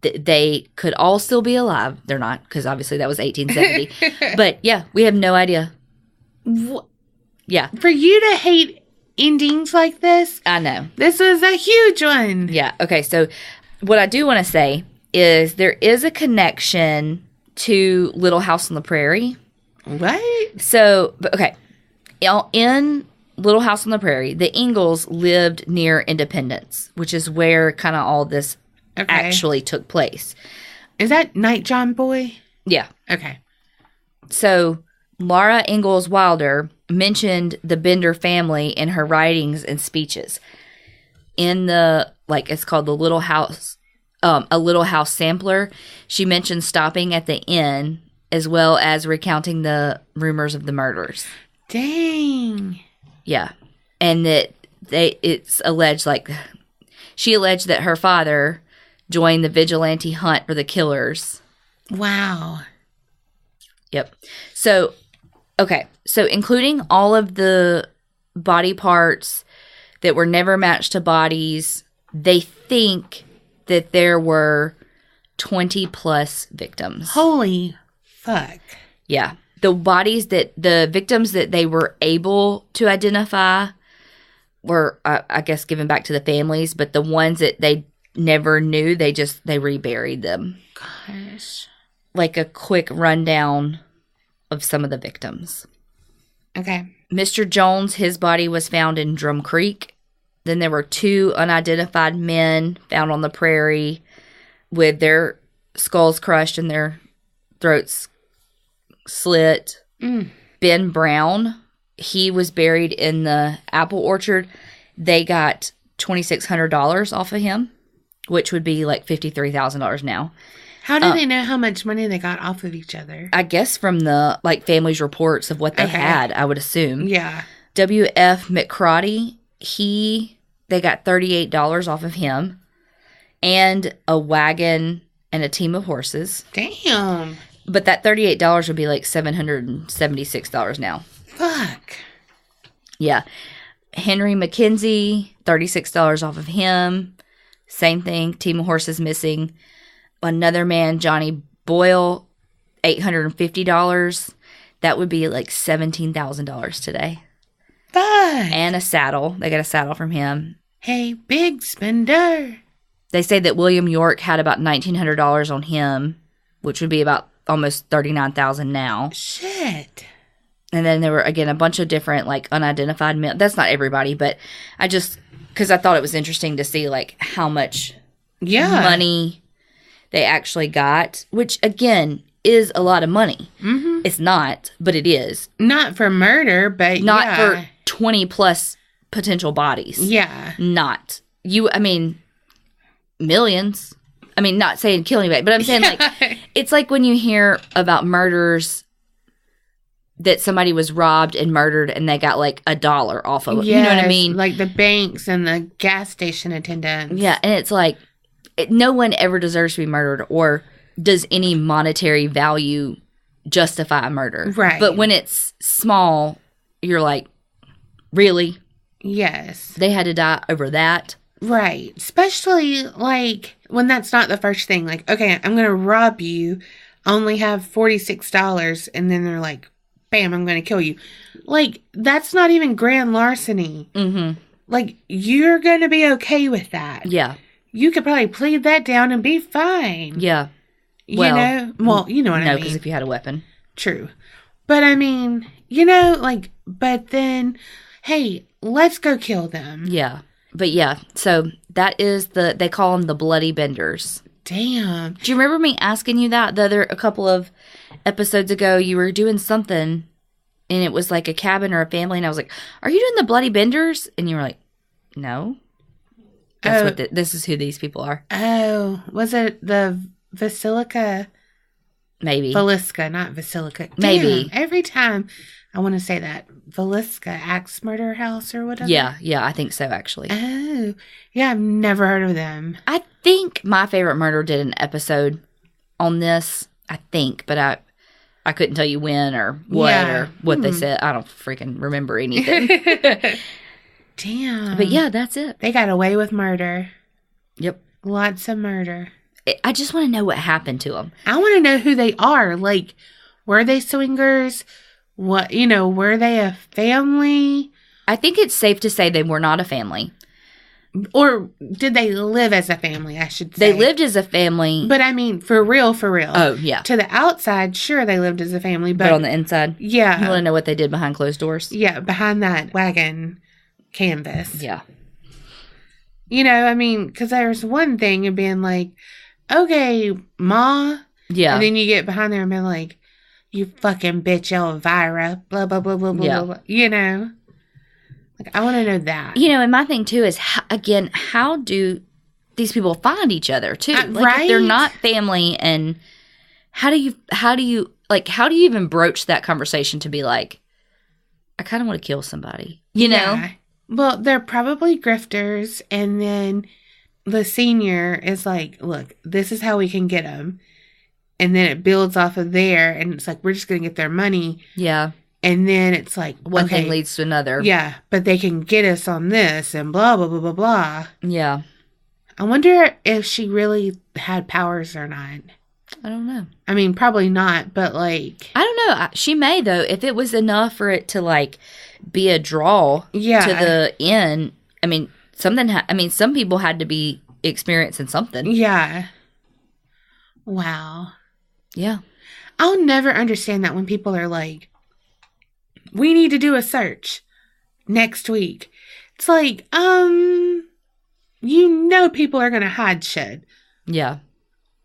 They could all still be alive. They're not, because obviously that was 1870. But yeah, we have no idea. Yeah. For you to hate endings like this, I know. This was a huge one. Yeah. Okay. So what I do want to say is there is a connection to Little House on the Prairie. What? So, okay. In Little House on the Prairie, the Ingalls lived near Independence, which is where kind of all this actually took place. Is that Night John Boy? Yeah. Okay. So Laura Ingalls Wilder mentioned the Bender family in her writings and speeches. In the, it's called the Little House, a Little House Sampler, she mentioned stopping at the inn as well as recounting the rumors of the murders. Dang. Yeah. And that it's alleged, she alleged that her father joined the vigilante hunt for the killers. Wow. Yep. So, okay. So, including all of the body parts that were never matched to bodies, they think that there were 20 plus victims. Holy fuck. Yeah. The victims that they were able to identify were, I guess, given back to the families, but the ones that they never knew, they reburied them. Gosh. Like a quick rundown of some of the victims. Okay. Mr. Jones, his body was found in Drum Creek. Then there were 2 unidentified men found on the prairie with their skulls crushed and their throats slit. Ben Brown, he was buried in the apple orchard. They got $2,600 off of him, which would be like $53,000 now. How do they know how much money they got off of each other? I guess from the family's reports of what they had, I would assume. Yeah. W.F. McCrotty, they got $38 off of him, and a wagon and a team of horses. Damn. But that $38 would be like $776 now. Fuck. Yeah. Henry McKenzie, $36 off of him. Same thing, team of horses missing. Another man, Johnny Boyle, $850. That would be like $17,000 today. Fuck. And a saddle. They got a saddle from him. Hey, big spender. They say that William York had about $1,900 on him, which would be about almost $39,000 now. Shit. And then there were, again, a bunch of different, unidentified men. That's not everybody, but because I thought it was interesting to see, how much money they actually got, which, again, is a lot of money. Mm-hmm. It's not, but it is. Not for murder, but not for 20 plus potential bodies. Yeah. Not you. I mean, millions. I mean, not saying kill anybody, but I'm saying like it's like when you hear about murders that somebody was robbed and murdered and they got like $1 off of it. Yes, you know what I mean? Like the banks and the gas station attendants. Yeah, and it's like no one ever deserves to be murdered, or does any monetary value justify a murder. Right. But when it's small, you're like, really? Yes. They had to die over that? Right. Especially like when that's not the first thing. Like, okay, I'm going to rob you, only have $46, and then they're like, bam, I'm going to kill you. Like, that's not even grand larceny. Mm-hmm. Like, you're going to be okay with that. Yeah. You could probably plead that down and be fine. Yeah. Well, you know? Well, you know what I mean. No, because if you had a weapon. True. But I mean, you know, like, but then, hey, let's go kill them. Yeah. But yeah, so that is they call them the Bloody Benders. Damn. Do you remember me asking you that a couple of episodes ago? You were doing something and it was like a cabin or a family, and I was like, are you doing the Bloody Benders? And you were like, no. That's what this is who these people are. Oh, was it the Basilica? Maybe. Velisca, not Basilica. Maybe. Damn, every time I want to say that. Velisca Axe Murder House or whatever. Yeah, I think so, actually. Oh, yeah, I've never heard of them. I think My Favorite Murder did an episode on this, I think, but I couldn't tell you when or what or what they said. I don't freaking remember anything. Damn. But yeah, that's it. They got away with murder. Yep. Lots of murder. I just want to know what happened to them. I want to know who they are. Like, were they swingers? What, you know, were they a family? I think it's safe to say they were not a family. Or did they live as a family, I should say. They lived as a family. But I mean, for real. Oh, yeah. To the outside, sure, they lived as a family. But on the inside? Yeah. You want to know what they did behind closed doors? Yeah, behind that wagon canvas. Yeah. You know, I mean, because there's one thing of being like, okay, Ma. Yeah. And then you get behind there and be like, you fucking bitch, Elvira, blah, blah, blah, blah, blah, blah. You know? Like, I want to know that. You know, and my thing, too, is, how do these people find each other, too? Right? If they're not family, and how do you even broach that conversation to be like, I kind of want to kill somebody, you know? Yeah. Well, they're probably grifters, and then the senior is like, look, this is how we can get them. And then it builds off of there, and it's like, we're just going to get their money. Yeah. And then it's like, one thing leads to another. Yeah, but they can get us on this, and blah, blah, blah, blah, blah. Yeah. I wonder if she really had powers or not. I don't know. I mean, probably not, but like... I don't know. She may, though, if it was enough for it to, like, be a draw to the end. I mean, some people had to be experiencing something. Yeah. Wow. Yeah. I'll never understand that when people are like, we need to do a search next week. It's like, you know people are going to hide shit. Yeah.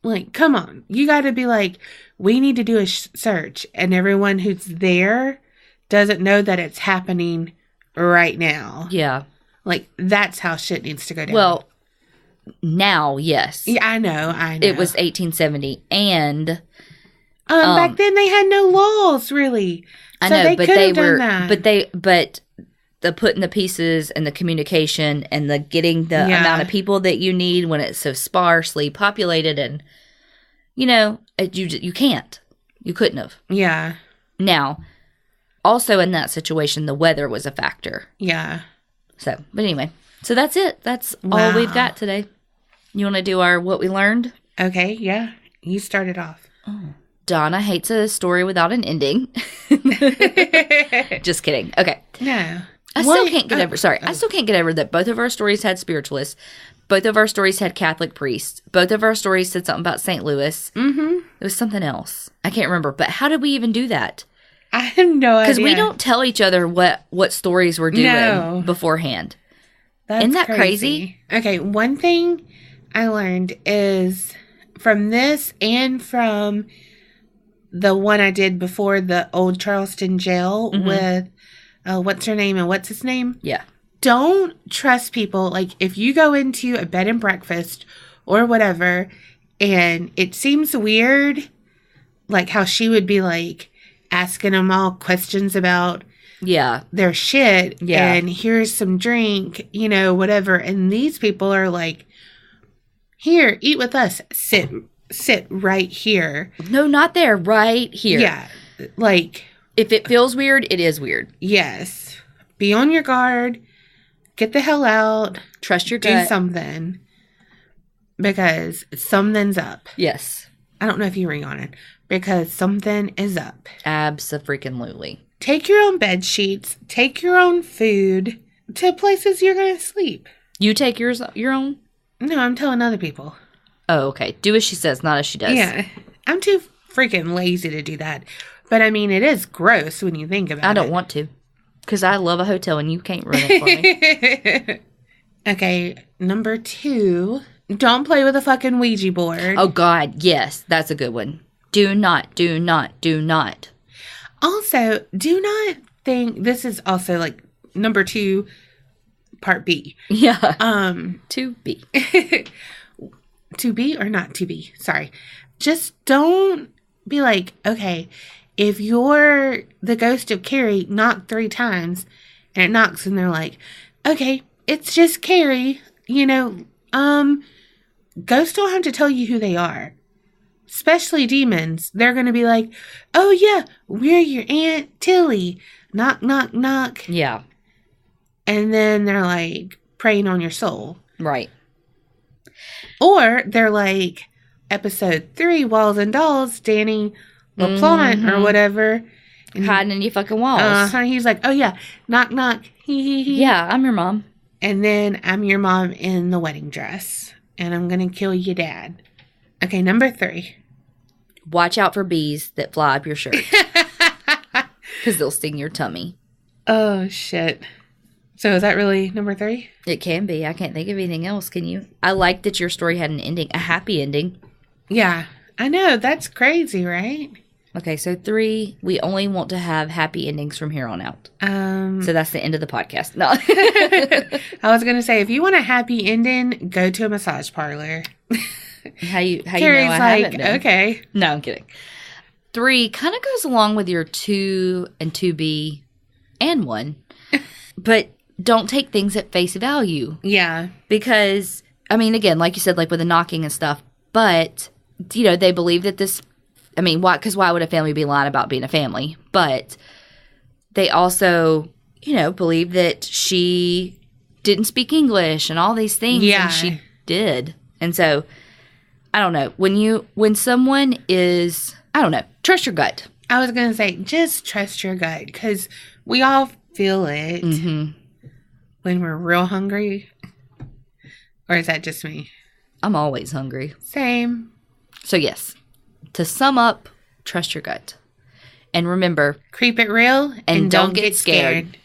Like, come on. You got to be like, we need to do a search. And everyone who's there doesn't know that it's happening right now. Yeah. Like, that's how shit needs to go down. Well, now, yes. Yeah, I know. It was 1870. And... back then they had no laws, really. I so know, they but could they have done were, that. but the putting the pieces and the communication and the getting the amount of people that you need when it's so sparsely populated, and you know, you can't, you couldn't have. Yeah. Now, also in that situation, the weather was a factor. Yeah. So, but anyway, so that's it. That's all we've got today. You want to do our what we learned? Okay. Yeah. You started off. Oh. Donna hates a story without an ending. Just kidding. Okay. No. I still can't get over. Sorry, I still can't get over that both of our stories had spiritualists. Both of our stories had Catholic priests. Both of our stories said something about St. Louis. Mm-hmm. It was something else. I can't remember. But how did we even do that? I have no idea. Because we don't tell each other what stories we're doing beforehand. Isn't that crazy? Okay, one thing I learned is from this and from the one I did before the old Charleston jail with what's her name and what's his name? Yeah. don't trust people. Like, if you go into a bed and breakfast or whatever, and it seems weird, like how she would be like asking them all questions about their shit, and here's some drink, you know, whatever. And these people are like, here, eat with us. Sit right here. No, not there. Right here. Yeah. Like, if it feels weird, it is weird. Yes. Be on your guard. Get the hell out. Trust your gut. Do something. Because something's up. Yes. I don't know if you ring on it. Because something is up. Abso-freaking-lutely. Take your own bed sheets. Take your own food to places you're going to sleep. You take your own? No, I'm telling other people. Oh, okay. Do as she says, not as she does. Yeah. I'm too freaking lazy to do that. But, I mean, it is gross when you think about it. I don't want to. Because I love a hotel and you can't run it for me. Okay, number 2. Don't play with a fucking Ouija board. Oh, God. Yes. That's a good one. Do not, do not, do not. Also, do not think... This is also, like, number 2, part B. Yeah. 2B. To be or not to be? Sorry. Just don't be like, okay, if you're the ghost of Kerri, knock 3 times, and it knocks, and they're like, okay, it's just Kerri. You know, ghosts don't have to tell you who they are. Especially demons. They're going to be like, oh yeah, we're your Aunt Tilly. Knock, knock, knock. Yeah. And then they're like preying on your soul. Right. Or they're like, episode 3, Walls and Dolls, Danny LaPlante or whatever. And hiding in your fucking walls. He's like, oh yeah, knock, knock, hee, hee, hee. Yeah, I'm your mom. And then I'm your mom in the wedding dress. And I'm going to kill your dad. Okay, number 3. Watch out for bees that fly up your shirt. Because they'll sting your tummy. Oh, shit. So is that really number 3? It can be. I can't think of anything else. Can you? I like that your story had an ending. A happy ending. Yeah. I know. That's crazy, right? Okay, so 3. We only want to have happy endings from here on out. So that's the end of the podcast. No. I was going to say, if you want a happy ending, go to a massage parlor. How you Kerri's know I like, haven't been. Okay. No, I'm kidding. 3 kind of goes along with your 2 and 2B and 1. But don't take things at face value. Yeah. Because, I mean, again, like you said, like with the knocking and stuff, but, you know, they believe that this, I mean, why? Because why would a family be lying about being a family? But they also, you know, believe that she didn't speak English and all these things. Yeah. And she did. And so, I don't know. When someone is, I don't know, trust your gut. I was going to say, just trust your gut. Because we all feel it when we're real hungry. Or is that just me? I'm always hungry. Same. So, yes. To sum up, trust your gut. And remember, creep it real and don't get scared.